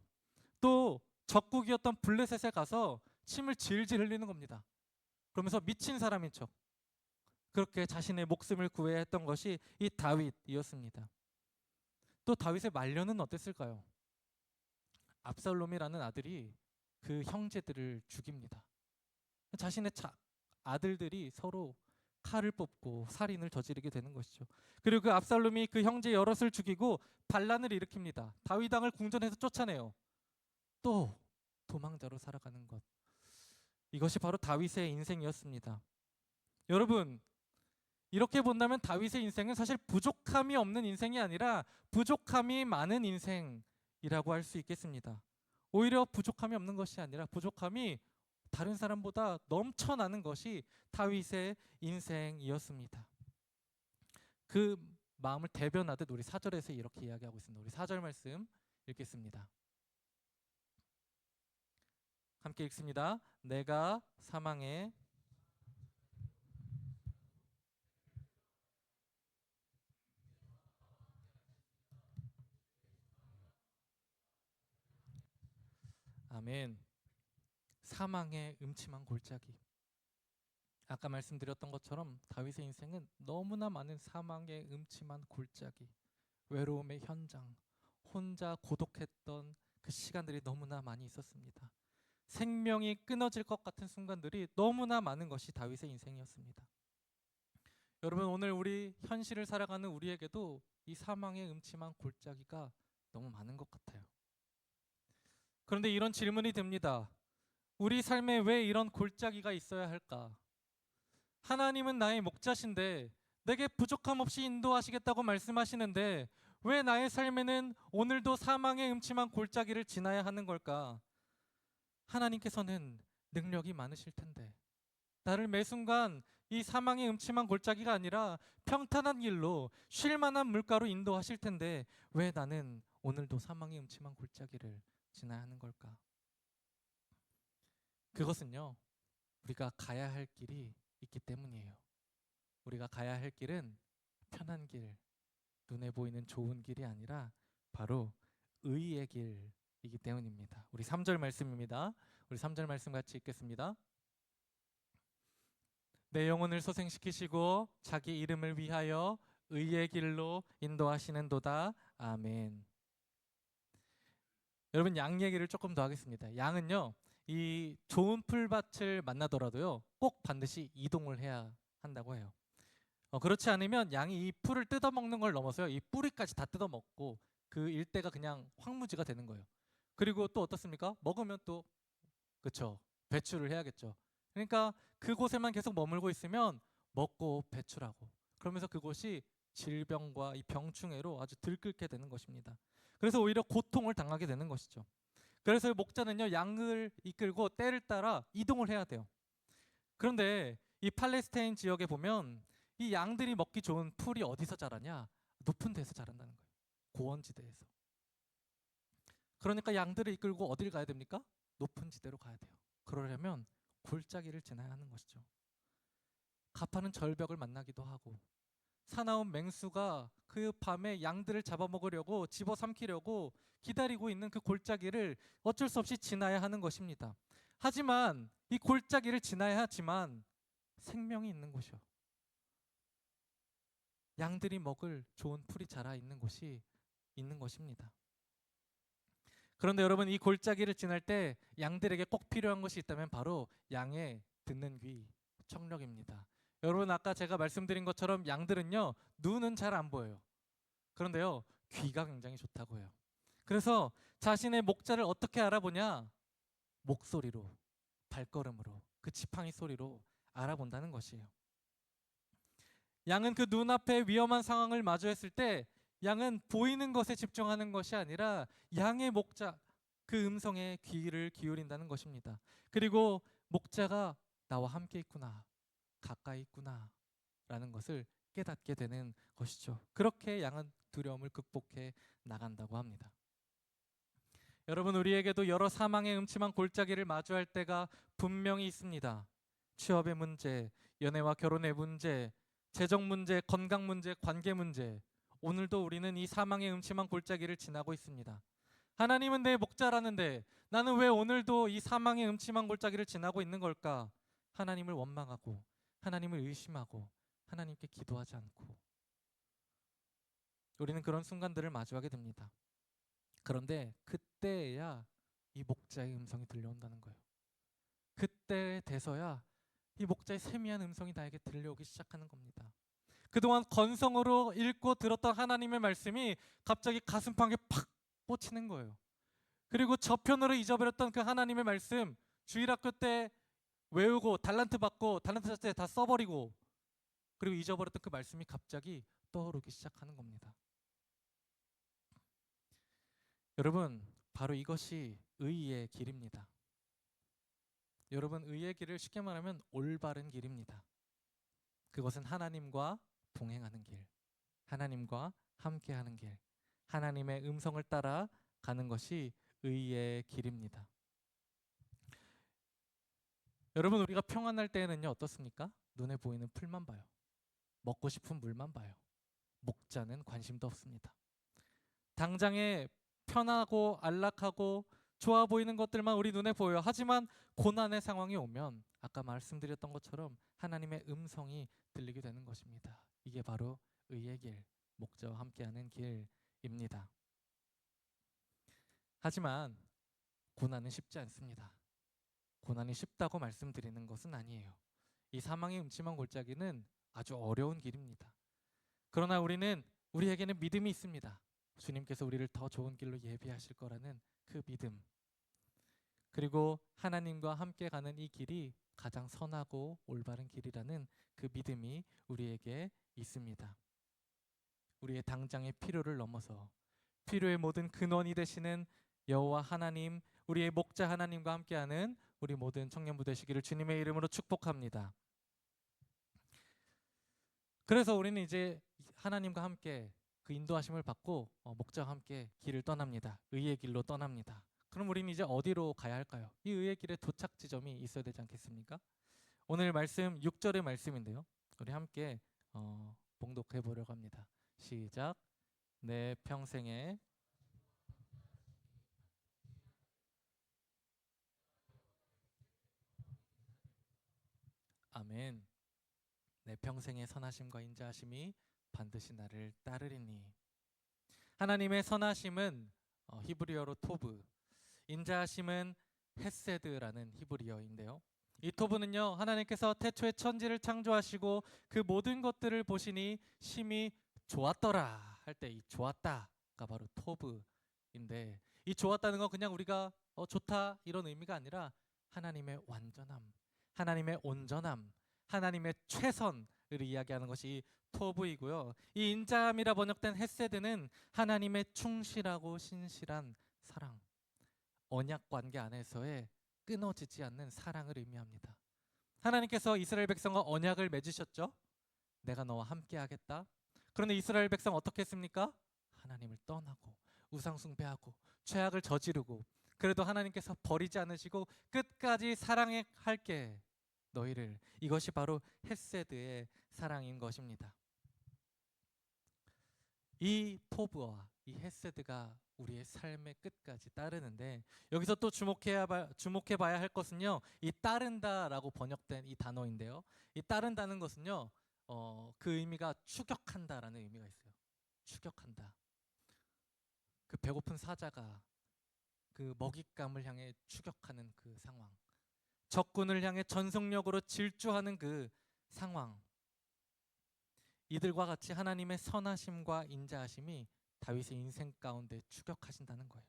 또 적국이었던 블레셋에 가서 침을 질질 흘리는 겁니다. 그러면서 미친 사람인 척 그렇게 자신의 목숨을 구해야 했던 것이 이 다윗이었습니다. 또 다윗의 말년은 어땠을까요? 압살롬이라는 아들이 그 형제들을 죽입니다. 자신의 아들들이 서로 칼을 뽑고 살인을 저지르게 되는 것이죠. 그리고 그 압살롬이 그 형제 여럿을 죽이고 반란을 일으킵니다. 다윗 왕을 궁전에서 쫓아내요. 또 도망자로 살아가는 것. 이것이 바로 다윗의 인생이었습니다. 여러분, 이렇게 본다면 다윗의 인생은 사실 부족함이 없는 인생이 아니라 부족함이 많은 인생이라고 할 수 있겠습니다. 오히려 부족함이 없는 것이 아니라 부족함이 다른 사람보다 넘쳐나는 것이 다윗의 인생이었습니다. 그 마음을 대변하듯 우리 4절에서 이렇게 이야기하고 있습니다. 우리 4절 말씀 읽겠습니다. 함께 읽습니다. 내가 사망에 아멘. 사망의 음침한 골짜기. 아까 말씀드렸던 것처럼 다윗의 인생은 너무나 많은 사망의 음침한 골짜기, 외로움의 현장, 혼자 고독했던 그 시간들이 너무나 많이 있었습니다. 생명이 끊어질 것 같은 순간들이 너무나 많은 것이 다윗의 인생이었습니다. 여러분, 오늘 우리 현실을 살아가는 우리에게도 이 사망의 음침한 골짜기가 너무 많은 것 같아요. 그런데 이런 질문이 듭니다. 우리 삶에 왜 이런 골짜기가 있어야 할까? 하나님은 나의 목자신데 내게 부족함 없이 인도하시겠다고 말씀하시는데 왜 나의 삶에는 오늘도 사망의 음침한 골짜기를 지나야 하는 걸까? 하나님께서는 능력이 많으실 텐데 나를 매 순간 이 사망의 음침한 골짜기가 아니라 평탄한 길로 쉴 만한 물가로 인도하실 텐데 왜 나는 오늘도 사망의 음침한 골짜기를 지나야 하는 걸까? 그것은요, 우리가 가야 할 길이 있기 때문이에요. 우리가 가야 할 길은 편한 길, 눈에 보이는 좋은 길이 아니라 바로 의의 길이기 때문입니다. 우리 3절 말씀입니다. 우리 3절 말씀 같이 읽겠습니다. 내 영혼을 소생시키시고 자기 이름을 위하여 의의 길로 인도하시는도다. 아멘. 여러분, 양 얘기를 조금 더 하겠습니다. 양은요, 이 좋은 풀밭을 만나더라도요 꼭 반드시 이동을 해야 한다고 해요. 그렇지 않으면 양이 이 풀을 뜯어먹는 걸 넘어서요 이 뿌리까지 다 뜯어먹고 그 일대가 그냥 황무지가 되는 거예요. 그리고 또 어떻습니까? 먹으면 또 그쵸, 배출을 해야겠죠. 그러니까 그곳에만 계속 머물고 있으면 먹고 배출하고 그러면서 그곳이 질병과 이 병충해로 아주 들끓게 되는 것입니다. 그래서 오히려 고통을 당하게 되는 것이죠. 그래서 목자는요 양을 이끌고 떼를 따라 이동을 해야 돼요. 그런데 이 팔레스타인 지역에 보면 이 양들이 먹기 좋은 풀이 어디서 자라냐? 높은 데서 자란다는 거예요. 고원지대에서. 그러니까 양들을 이끌고 어딜 가야 됩니까? 높은 지대로 가야 돼요. 그러려면 골짜기를 지나야 하는 것이죠. 가파른 절벽을 만나기도 하고 사나운 맹수가 그 밤에 양들을 잡아먹으려고 집어삼키려고 기다리고 있는 그 골짜기를 어쩔 수 없이 지나야 하는 것입니다. 하지만 이 골짜기를 지나야 하지만 생명이 있는 곳이요. 양들이 먹을 좋은 풀이 자라 있는 곳이 있는 것입니다. 그런데 여러분, 이 골짜기를 지날 때 양들에게 꼭 필요한 것이 있다면 바로 양의 듣는 귀, 청력입니다. 여러분, 아까 제가 말씀드린 것처럼 양들은요 눈은 잘 안 보여요. 그런데요 귀가 굉장히 좋다고 해요. 그래서 자신의 목자를 어떻게 알아보냐? 목소리로, 발걸음으로, 그 지팡이 소리로 알아본다는 것이에요. 양은 그 눈앞에 위험한 상황을 마주했을 때 양은 보이는 것에 집중하는 것이 아니라 양의 목자, 그 음성에 귀를 기울인다는 것입니다. 그리고 목자가 나와 함께 있구나, 가까이 있구나 라는 것을 깨닫게 되는 것이죠. 그렇게 양은 두려움을 극복해 나간다고 합니다. 여러분, 우리에게도 여러 사망의 음침한 골짜기를 마주할 때가 분명히 있습니다. 취업의 문제, 연애와 결혼의 문제, 재정 문제, 건강 문제, 관계 문제. 오늘도 우리는 이 사망의 음침한 골짜기를 지나고 있습니다. 하나님은 내 목자라는데 나는 왜 오늘도 이 사망의 음침한 골짜기를 지나고 있는 걸까? 하나님을 원망하고 하나님을 의심하고 하나님께 기도하지 않고 우리는 그런 순간들을 마주하게 됩니다. 그런데 그때야 이 목자의 음성이 들려온다는 거예요. 그때 돼서야 이 목자의 세미한 음성이 나에게 들려오기 시작하는 겁니다. 그동안 건성으로 읽고 들었던 하나님의 말씀이 갑자기 가슴팍에 팍 꽂히는 거예요. 그리고 저편으로 잊어버렸던 그 하나님의 말씀, 주일학교 때 외우고 달란트 받고 달란트 자체 다 써버리고 그리고 잊어버렸던 그 말씀이 갑자기 떠오르기 시작하는 겁니다. 여러분, 바로 이것이 의의 길입니다. 여러분, 의의 길을 쉽게 말하면 올바른 길입니다. 그것은 하나님과 동행하는 길, 하나님과 함께하는 길, 하나님의 음성을 따라 가는 것이 의의 길입니다. 여러분, 우리가 평안할 때에는요 어떻습니까? 눈에 보이는 풀만 봐요. 먹고 싶은 물만 봐요. 목자는 관심도 없습니다. 당장에 편하고 안락하고 좋아 보이는 것들만 우리 눈에 보여요. 하지만 고난의 상황이 오면 아까 말씀드렸던 것처럼 하나님의 음성이 들리게 되는 것입니다. 이게 바로 의의 길, 목자와 함께하는 길입니다. 하지만 고난은 쉽지 않습니다. 고난이 쉽다고 말씀드리는 것은 아니에요. 이 사망의 음침한 골짜기는 아주 어려운 길입니다. 그러나 우리에게는 믿음이 있습니다. 주님께서 우리를 더 좋은 길로 예비하실 거라는 그 믿음. 그리고 하나님과 함께 가는 이 길이 가장 선하고 올바른 길이라는 그 믿음이 우리에게 있습니다. 우리의 당장의 필요를 넘어서 필요의 모든 근원이 되시는 여호와 하나님, 우리의 목자 하나님과 함께하는 우리 모든 청년부 되시기를 주님의 이름으로 축복합니다. 그래서 우리는 이제 하나님과 함께 그 인도하심을 받고 목자와 함께 길을 떠납니다. 의의 길로 떠납니다. 그럼 우리는 이제 어디로 가야 할까요? 이 의의 길의 도착 지점이 있어야 되지 않겠습니까? 오늘 말씀 6절의 말씀인데요. 우리 함께 봉독해 보려고 합니다. 시작. 내 평생에 아멘. 내 평생의 선하심과 인자하심이 반드시 나를 따르리니. 하나님의 선하심은 히브리어로 토브, 인자하심은 헤세드라는 히브리어인데요. 이 토브는요, 하나님께서 태초에 천지를 창조하시고 그 모든 것들을 보시니 심히 좋았더라 할 때 이 좋았다가 바로 토브인데, 이 좋았다는 건 그냥 우리가 좋다 이런 의미가 아니라 하나님의 완전함, 하나님의 온전함, 하나님의 최선을 이야기하는 것이 토브이고요. 이 인자함이라 번역된 헤세드는 하나님의 충실하고 신실한 사랑, 언약 관계 안에서의 끊어지지 않는 사랑을 의미합니다. 하나님께서 이스라엘 백성과 언약을 맺으셨죠. 내가 너와 함께 하겠다. 그런데 이스라엘 백성 어떻게 했습니까? 하나님을 떠나고 우상 숭배하고 죄악을 저지르고, 그래도 하나님께서 버리지 않으시고 끝까지 사랑해 할게 너희를. 이것이 바로 헤세드의 사랑인 것입니다. 이 토브와 이 헤세드가 우리의 삶의 끝까지 따르는데, 여기서 또 주목해 봐야 할 것은요, 이 따른다라고 번역된 이 단어인데요. 이 따른다는 것은요, 그 의미가 추격한다라는 의미가 있어요. 추격한다. 그 배고픈 사자가 그 먹잇감을 향해 추격하는 그 상황, 적군을 향해 전속력으로 질주하는 그 상황, 이들과 같이 하나님의 선하심과 인자하심이 다윗의 인생 가운데 추격하신다는 거예요.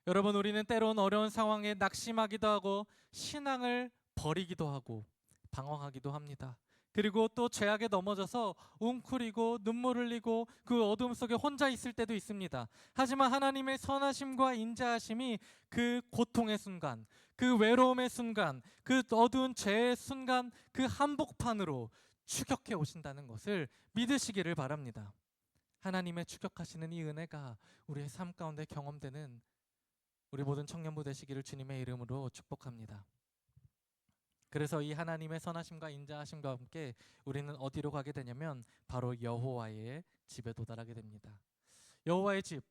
여러분, 우리는 때론 어려운 상황에 낙심하기도 하고 신앙을 버리기도 하고 방황하기도 합니다. 그리고 또 죄악에 넘어져서 웅크리고 눈물 흘리고 그 어둠 속에 혼자 있을 때도 있습니다. 하지만 하나님의 선하심과 인자하심이 그 고통의 순간, 그 외로움의 순간, 그 어두운 죄의 순간, 그 한복판으로 추격해 오신다는 것을 믿으시기를 바랍니다. 하나님의 추격하시는 이 은혜가 우리의 삶 가운데 경험되는 우리 모든 청년부 되시기를 주님의 이름으로 축복합니다. 그래서 이 하나님의 선하심과 인자하심과 함께 우리는 어디로 가게 되냐면 바로 여호와의 집에 도달하게 됩니다. 여호와의 집,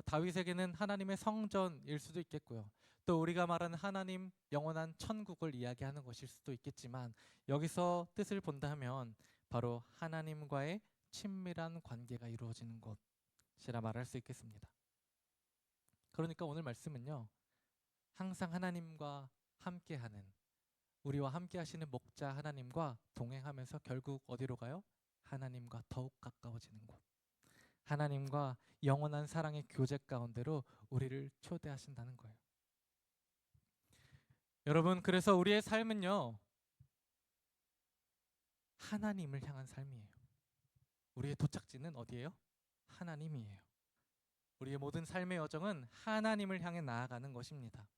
다윗에게는 하나님의 성전일 수도 있겠고요. 또 우리가 말하는 하나님 영원한 천국을 이야기하는 것일 수도 있겠지만, 여기서 뜻을 본다면 바로 하나님과의 친밀한 관계가 이루어지는 곳이라 말할 수 있겠습니다. 그러니까 오늘 말씀은요, 항상 하나님과 함께하는, 우리와 함께 하시는 목자 하나님과 동행하면서 결국 어디로 가요? 하나님과 더욱 가까워지는 곳, 하나님과 영원한 사랑의 교제 가운데로 우리를 초대하신다는 거예요. 여러분, 그래서 우리의 삶은요, 하나님을 향한 삶이에요. 우리의 도착지는 어디예요? 하나님이에요. 우리의 모든 삶의 여정은 하나님을 향해 나아가는 것입니다.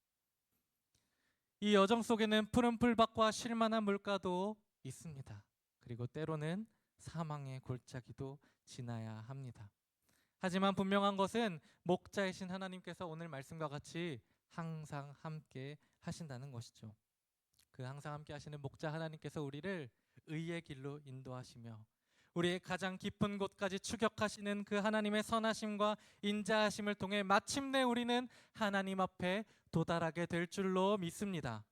이 여정 속에는 푸른 풀밭과 쉴만한 물가도 있습니다. 그리고 때로는 사망의 골짜기도 지나야 합니다. 하지만 분명한 것은 목자이신 하나님께서 오늘 말씀과 같이 항상 함께 하신다는 것이죠. 그 항상 함께 하시는 목자 하나님께서 우리를 의의 길로 인도하시며 우리의 가장 깊은 곳까지 추격하시는 그 하나님의 선하심과 인자하심을 통해 마침내 우리는 하나님 앞에 도달하게 될 줄로 믿습니다.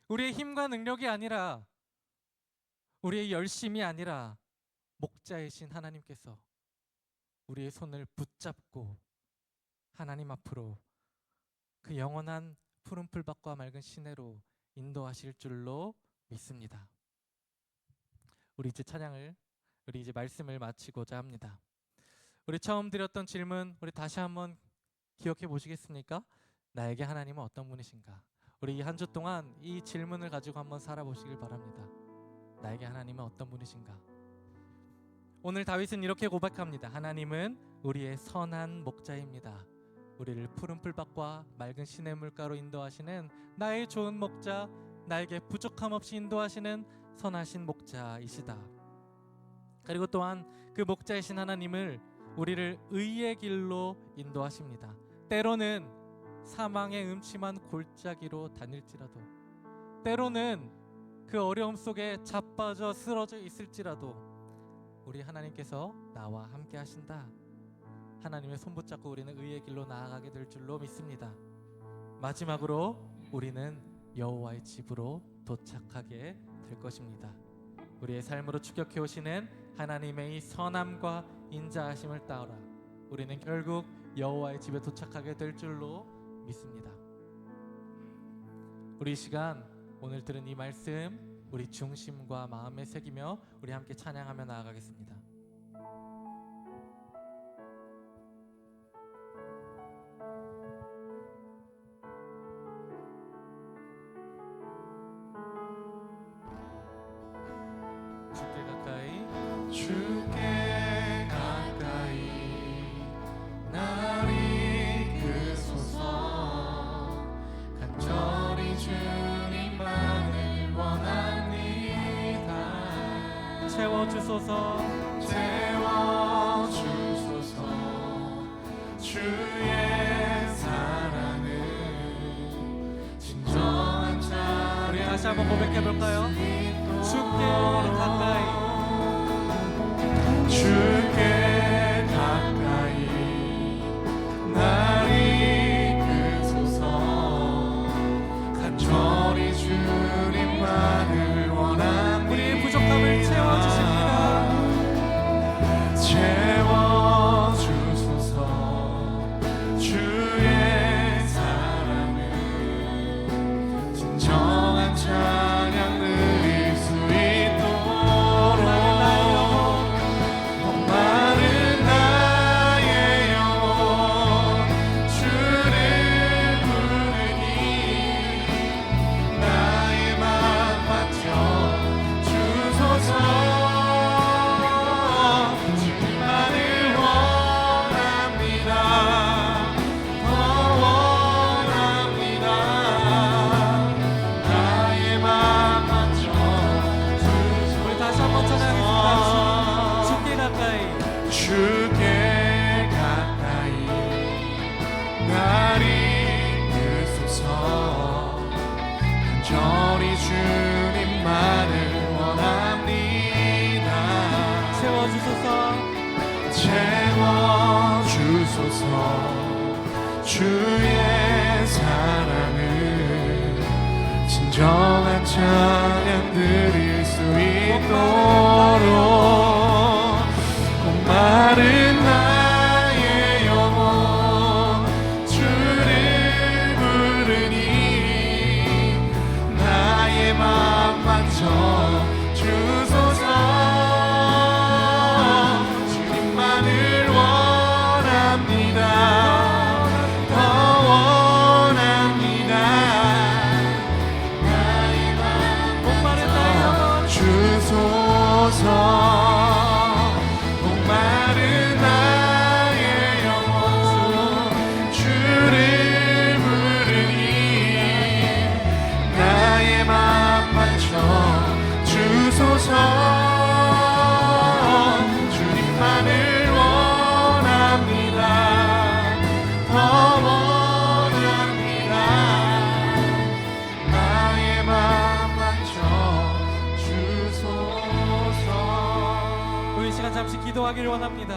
우리의 힘과 능력이 아니라, 우리의 열심이 아니라 목자이신 하나님께서 우리의 손을 붙잡고 하나님 앞으로, 그 영원한 푸른 풀밭과 맑은 시내로 인도하실 줄로 믿습니다. 우리 이제 말씀을 마치고자 합니다. 우리 처음 드렸던 질문, 우리 다시 한번 기억해 보시겠습니까? 나에게 하나님은 어떤 분이신가? 우리 이 한 주 동안 이 질문을 가지고 한번 살아보시길 바랍니다. 나에게 하나님은 어떤 분이신가? 오늘 다윗은 이렇게 고백합니다. 하나님은 우리의 선한 목자입니다. 우리를 푸른 풀밭과 맑은 시냇 물가로 인도하시는 나의 좋은 목자, 나에게 부족함 없이 인도하시는 선하신 목자이시다. 그리고 또한 그 목자이신 하나님을 우리를 의의 길로 인도하십니다. 때로는 사망의 음침한 골짜기로 다닐지라도, 때로는 그 어려움 속에 자빠져 쓰러져 있을지라도 우리 하나님께서 나와 함께 하신다. 하나님의 손 붙잡고 우리는 의의 길로 나아가게 될 줄로 믿습니다. 마지막으로 우리는 여호와의 집으로 도착하게 될 것입니다. 우리의 삶으로 추격해 오시는 하나님의 이 선함과 인자하심을 따라 우리는 결국 여호와의 집에 도착하게 될 줄로 믿습니다. 우리 이 시간 오늘 들은 이 말씀 우리 중심과 마음에 새기며 우리 함께 찬양하며 나아가겠습니다. 주께 가까이, 주께 가까이 나를 이끄소서. 간절히 주님만을 원합니다. 채워주소서. 채워주소서. 주의 사랑은 진정한 자. 우리 다시 한번 고백해볼까요? 주께 가까이, 주께 가까이 날 이끄소서. 간절히 주님만을 원합니다. 우리의 부족함을 채워주십니다. 채워주소서. 주의 사랑은 진정한 찬양 드릴 수 있도록 목마른 나의 영혼 주를 부르니 나의 맘 맡겨 주소서. 주님만을 원합니다. 더 원합니다. 나의 맘 맡겨 주소서. 우리 다시 한번 찬양하겠습니다. 주께 가까이, 주께 가까이 날 이끄소서. 간절히 주님만을 원합니다. 채워주소서. 채워주소서. 주의 사랑을 진정한 찬양 드릴 수 있도록 주소서. 주님만을 원합니다. 더 원합니다. 나의 마음 주소서. 목마른 나의 영혼 주를 부르니 나의 마음 맞춰 주소서. 주님만을 원합니다. 더 원합니다. 나의 마음 맞춰 주소서. 우리 이 시간 잠시 기도하기를 원합니다.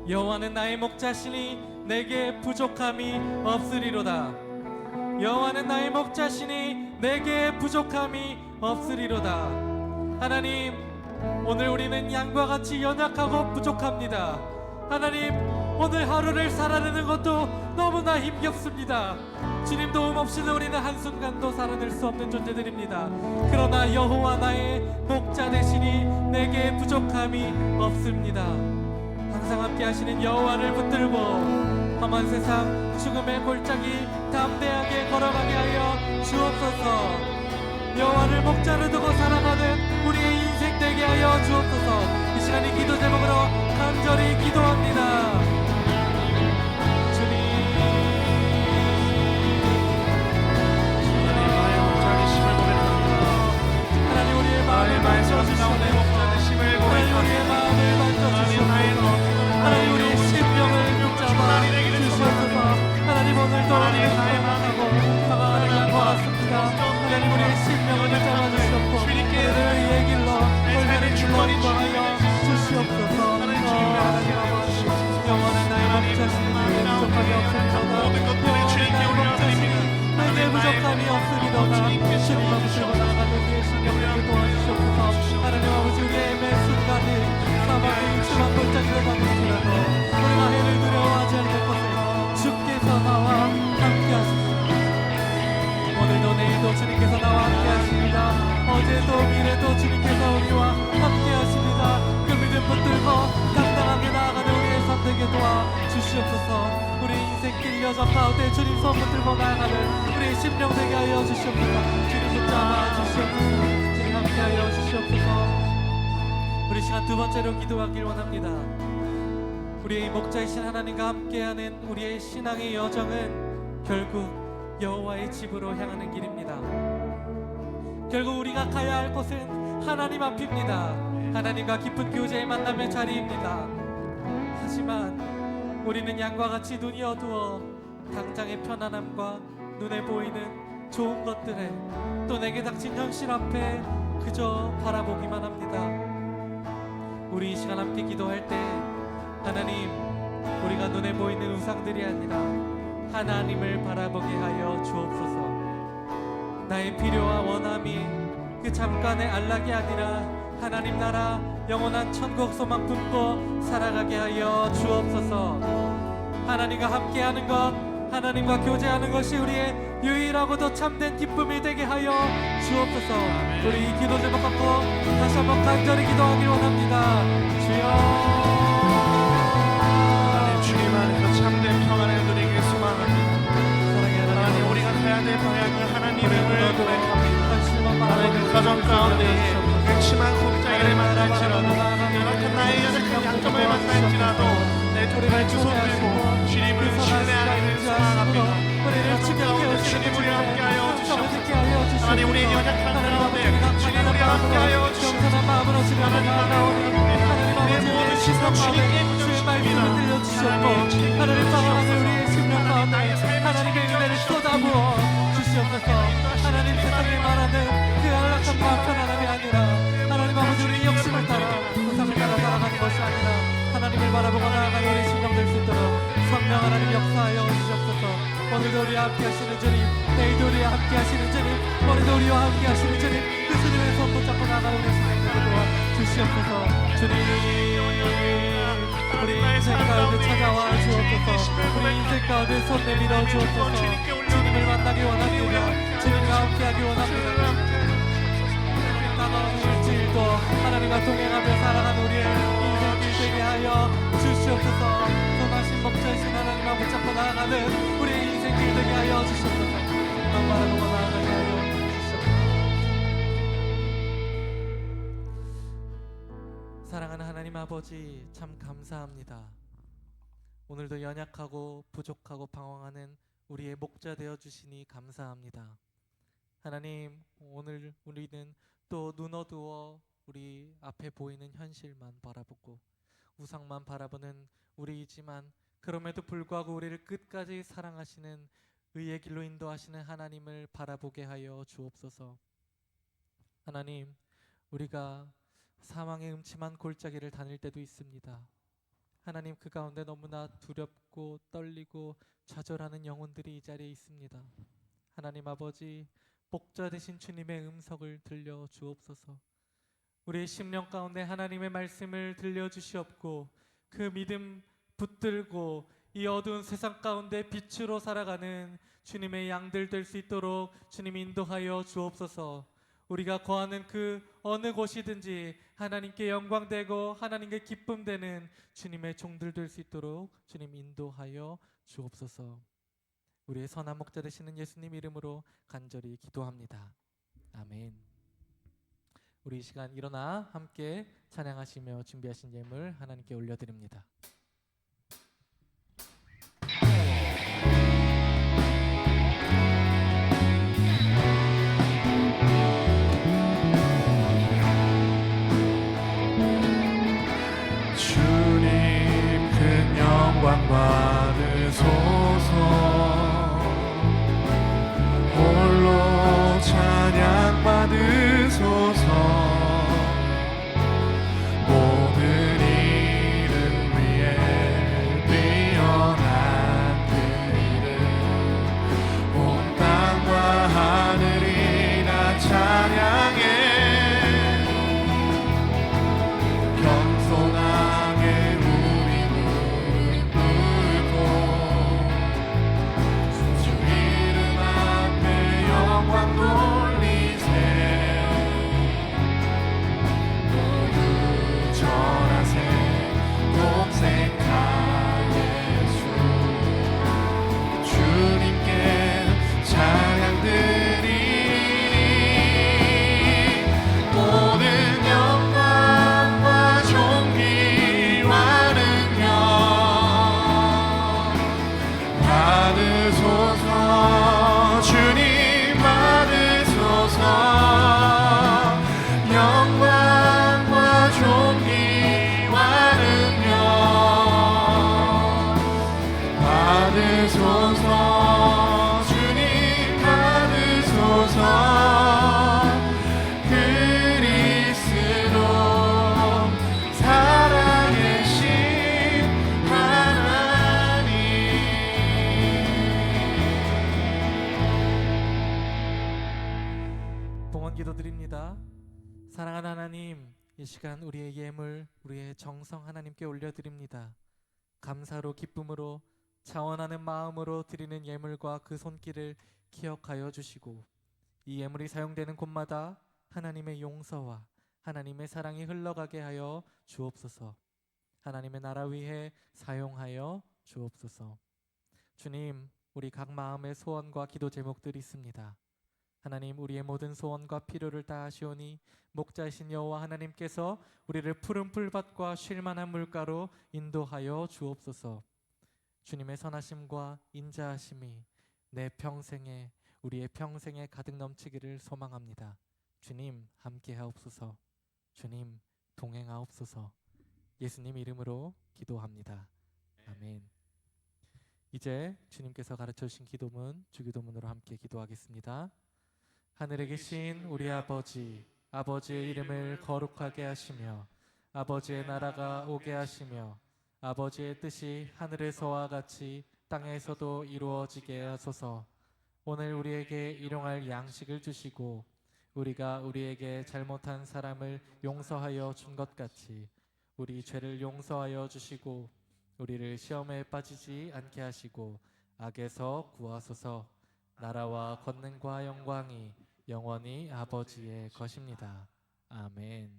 여호와는 나의 목자시니 내게 부족함이 없으리로다. 여호와는 나의 목자시니 내게 부족함이 없으리로다. 하나님, 오늘 우리는 양과 같이 연약하고 부족합니다. 하나님, 오늘 하루를 살아내는 것도 너무나 힘겹습니다. 주님 도움 없이는 우리는 한순간도 살아낼 수 없는 존재들입니다. 그러나 여호와 나의 목자 되시니 내게 부족함이 없습니다. 항상 함께 하시는 여호와를 붙들고 험한 세상 죽음의 골짜기 담대하게 걸어가게 하여 주옵소서. 여호와를 목자로 두고 살아가는 우리의 인생 되게 하여 주옵소서. 이 시간 이 기도 제목으로 간절히 기도합니다. 주님, 나의 목자이심을 고백합니다. 하나님 우리의 마음을 말씀하시나 내 목자이심을 하나님 고백합니다. 우리의 마음을 만져주시옵소서. 하나님 우리의 심령을 붙잡아 주시옵소서. 하나님 오늘도 우리를 사랑하고 강화하는 양과 같습니다. 하나님 우리의 심령을 붙잡아 주시옵고 우리를 의의 길로 올바른 길로 인도하여 주시옵소서. 하나님 아버지, 영원한 나의 목자시니 내게 부족함이 없으리로다. 영원한 나의 목자시니 내게 부족함이 없으리로다. 주님 아버지 나아가는 우리의 심령을 도와주시옵소서. 하나님 아버지 우리의 매 순간이 사망의 심한 골짜기로 가는지라도 우리가 해를 두려워하지 않을 것을 주께서 나와 함께 하십니다. 오늘도 내일도 주님께서 나와 함께 하십니다. 어제도 미래도 주님께서 우리와 함께 하십니다. 그 믿음 붙들고 당당하게 나아가는 우리의 삶 되게 도와 주시옵소서. 우리 인생길 여정 가운데 주님 손 붙들고 나아가는 우리의 심령 되게 하여 주시옵소서. 주님 붙잡아 주시옵소서. 주님 함께 하여 주시옵소서. 우리 시간 두 번째로 기도하길 원합니다. 우리의 목자이신 하나님과 함께하는 우리의 신앙의 여정은 결국 여호와의 집으로 향하는 길입니다. 결국 우리가 가야 할 곳은 하나님 앞입니다. 하나님과 깊은 교제의 만남의 자리입니다. 하지만 우리는 양과 같이 눈이 어두워 당장의 편안함과 눈에 보이는 좋은 것들에 또 내게 닥친 현실 앞에 그저 바라보기만 합니다. 우리 이 시간 함께 기도할 때 하나님, 우리가 눈에 보이는 우상들이 아니라 하나님을 바라보게 하여 주옵소서. 나의 필요와 원함이 그 잠깐의 안락이 아니라 하나님 나라 영원한 천국 소망 품고 살아가게 하여 주옵소서. 하나님과 함께하는 것, 하나님과 교제하는 것이 우리의 유일하고도 참된 기쁨이 되게 하여 주옵소서. 우리 이 기도 제목 갖고 다시 한번 간절히 기도하길 원합니다. 주여, 주님 안에서 참된 평안을 누리길 소망합니다. 하나님, 우리가 가야 될 방향은 하나님을 고백합니다. 하나님, 그 가정 가운데 극심한 골짜기를 만날지라도 연약한 나의 연약한 약점을 만날지라도 내 두 팔 두 손 들고 주님을 신뢰하기를 소망합니다. 주님 우리와 함께하여 주시옵소서. 하나님, 우리의 연약한 가운데 주님 우리와 함께하여 주시옵소서. 하나님, 내 모든 시선 주님께 말씀을 들려주셨고 하나님 방황하는 우리의 심령 가운데 하나님의 은혜를 쏟아부어 주시옵소서. 하나님, 세상에 말하는 그 안락함과 편안함이 아니라 하나님 아버지 우리의 욕심을 따라 우상을 따라 살아가는 것이 아니라 하나님을 바라보고 나아가는 우리 심령 될 수 있도록 성령 하나님 역사하여 주시옵소서. 오늘도 우리와 함께 하시는 주님, 내일도 우리와 함께 하시는 주님, 오늘도 우리와 함께 하시는 주님, 그 주님의 손 붙잡고 나아가는 우리 심령 되게 도와 주시옵소서. 주님, 우리 인생 가운데 찾아와 주옵소서. 우리 인생 가운데 손 내밀어 주옵소서. 주님을 만나기 원합니다. 주님과 함께하기 원합니다. 동행하며 살아가는 우리의 인생길 되게 하여 주시옵소서. 선하신 목자이신 하나님만 붙잡고 나아가는 우리의 인생길 되게 하여 주시옵소서. 만 바라보고 나아가게 하여 주시옵소서. 사랑하는 하나님 아버지, 참 감사합니다. 오늘도 연약하고 부족하고 방황하는 우리의 목자 되어 주시니 감사합니다. 하나님, 오늘 우리는 또 눈 어두워 우리 앞에 보이는 현실만 바라보고 우상만 바라보는 우리이지만, 그럼에도 불구하고 우리를 끝까지 사랑하시는 의의 길로 인도하시는 하나님을 바라보게 하여 주옵소서. 하나님, 우리가 사망의 음침한 골짜기를 다닐 때도 있습니다. 하나님, 그 가운데 너무나 두렵고 떨리고 좌절하는 영혼들이 이 자리에 있습니다. 하나님 아버지, 목자 되신 주님의 음성을 들려 주옵소서. 우리의 심령 가운데 하나님의 말씀을 들려 주시옵고, 그 믿음 붙들고 이 어두운 세상 가운데 빛으로 살아가는 주님의 양들 될 수 있도록 주님 인도하여 주옵소서. 우리가 거하는 그 어느 곳이든지 하나님께 영광되고 하나님께 기쁨되는 주님의 종들 될 수 있도록 주님 인도하여 주옵소서. 우리의 선한 목자 되시는 예수님 이름으로 간절히 기도합니다. 아멘. 우리 이 시간 일어나 함께 찬양하시며 준비하신 예물 하나님께 올려드립니다. 주님 큰 영광 받으소서. 홀로 찬양 받으소서. 모든 이름 위에 뛰어난 그 이름, 온 땅과 하늘이 다 찬양해. 겸손하게 우리 무릎 꿇고 주 이름 앞에 영광 돌리세. 모두 절하세. 동생자 예수 주님께 찬양 드리니 모든 영광과 존귀와 능력 받으소서. 주님 받으소서. 영광과 존귀와 능력 받으소서. 주님 받으소서. 그리스도 살아계신 하나님. 봉헌 기도드립니다. 사랑하는 하나님, 이 시간 우리의 예물, 우리의 정성 하나님께 올려드립니다. 감사로 기쁨으로 자원하는 마음으로 드리는 예물과 그 손길을 기억하여 주시고, 이 예물이 사용되는 곳마다 하나님의 용서와 하나님의 사랑이 흘러가게 하여 주옵소서. 하나님의 나라 위해 사용하여 주옵소서. 주님, 우리 각 마음의 소원과 기도 제목들이 있습니다. 하나님, 우리의 모든 소원과 필요를 다하시오니 목자이신 여호와 하나님께서 우리를 푸른 풀밭과 쉴만한 물가로 인도하여 주옵소서. 주님의 선하심과 인자하심이 내 평생에, 우리의 평생에 가득 넘치기를 소망합니다. 주님 함께하옵소서. 주님 동행하옵소서. 예수님 이름으로 기도합니다. 아멘. 이제 주님께서 가르쳐 주신 기도문, 주기도문으로 함께 기도하겠습니다. 하늘에 계신 우리 아버지, 아버지의 이름을 거룩하게 하시며 아버지의 나라가 오게 하시며 아버지의 뜻이 하늘에서와 같이 땅에서도 이루어지게 하소서. 오늘 우리에게 일용할 양식을 주시고 우리가 우리에게 잘못한 사람을 용서하여 준 것 같이 우리 죄를 용서하여 주시고 우리를 시험에 빠지지 않게 하시고 악에서 구하소서. 나라와 권능과 영광이 영원히 아버지의 것입니다. 아멘.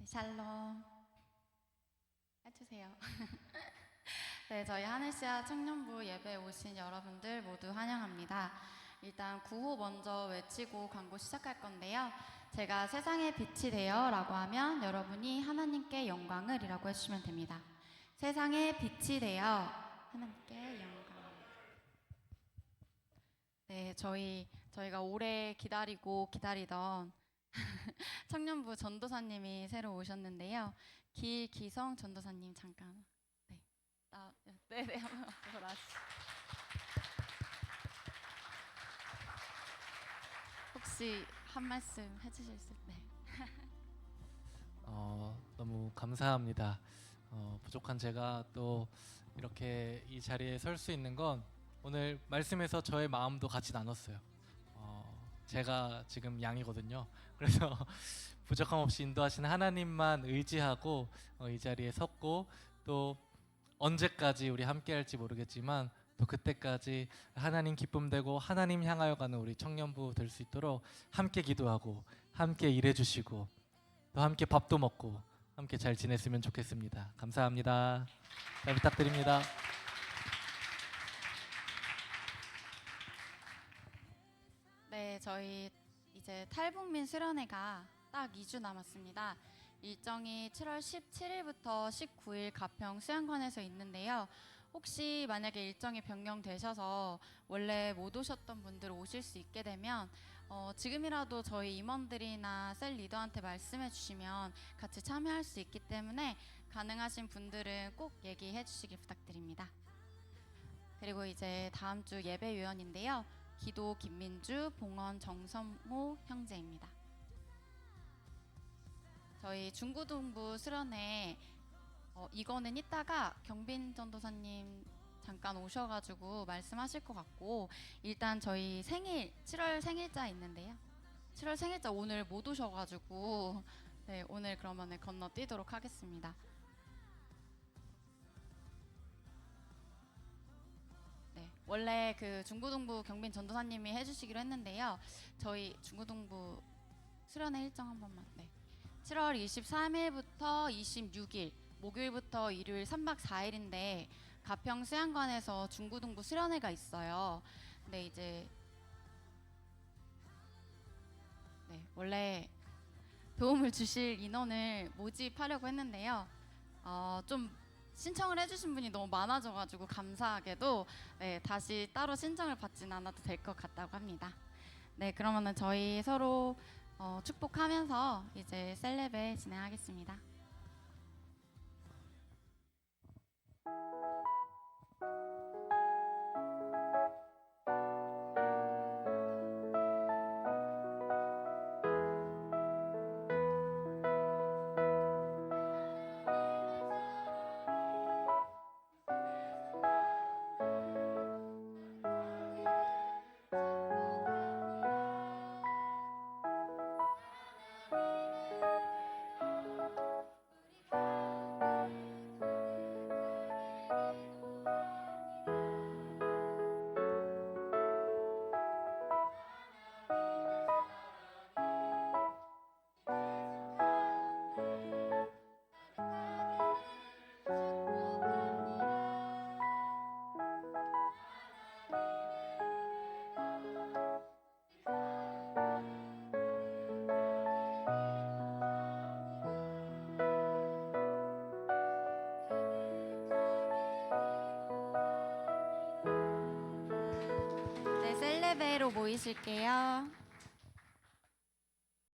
네, 샬롬 해주세요. 네, 저희 하늘씨앗 청년부 예배에 오신 여러분들 모두 환영합니다. 일단 구호 먼저 외치고 광고 시작할 건데요. 제가 세상의 빛이 되어 라고 하면 여러분이 하나님께 영광을 이라고 해주시면 됩니다. 세상의 빛이 되어 하나님께 영광. 네, 저희가 오래 기다리던 청년부 전도사님이 새로 오셨는데요. 길기성 전도사님 잠깐. 네, 한번 앞으로 나와주세요. 혹시 한 말씀 해주실 수? 네. 너무 감사합니다. 부족한 제가 또 이렇게 이 자리에 설 수 있는 건 오늘 말씀에서 저의 마음도 같이 나눴어요. 제가 지금 양이거든요. 그래서 부족함 없이 인도하시는 하나님만 의지하고 이 자리에 섰고, 또 언제까지 우리 함께 할지 모르겠지만 또 그때까지 하나님 기쁨 되고 하나님 향하여 가는 우리 청년부 될 수 있도록 함께 기도하고 함께 일해 주시고 또 함께 밥도 먹고 함께 잘 지냈으면 좋겠습니다. 감사합니다. 잘 부탁드립니다. 네, 저희 이제 탈북민 수련회가 딱 2주 남았습니다. 일정이 7월 17일부터 19일 가평 수양관에서 있는데요. 혹시 만약에 일정이 변경되셔서 원래 못 오셨던 분들 오실 수 있게 되면 지금이라도 저희 임원들이나 셀 리더한테 말씀해 주시면 같이 참여할 수 있기 때문에 가능하신 분들은 꼭 얘기해 주시길 부탁드립니다. 그리고 이제 다음 주 예배 요원인데요. 기도 김민주, 봉헌 정선모 형제입니다. 저희 중구동부 수련회 이거는 이따가 경빈 전도사님 잠깐 오셔가지고 말씀하실 것 같고, 일단 저희 생일 7월 생일자 있는데요. 7월 생일자 오늘 못 오셔가지고 네, 오늘 그러면 건너뛰도록 하겠습니다. 네, 원래 그 중구동부 경빈 전도사님이 해주시기로 했는데요. 저희 중구동부 수련회 일정 한 번만. 네. 7월 23일부터 26일 목요일부터 일요일 3박 4일인데 가평 수양관에서 중구동부 수련회가 있어요. 근데 이제 원래 도움을 주실 인원을 모집하려고 했는데요. 좀 신청을 해주신 분이 너무 많아져가지고 감사하게도 다시 따로 신청을 받진 않아도 될 것 같다고 합니다. 네, 그러면은 저희 서로 축복하면서 이제 셀레브 진행하겠습니다. 네, 셀레베로 모이실게요.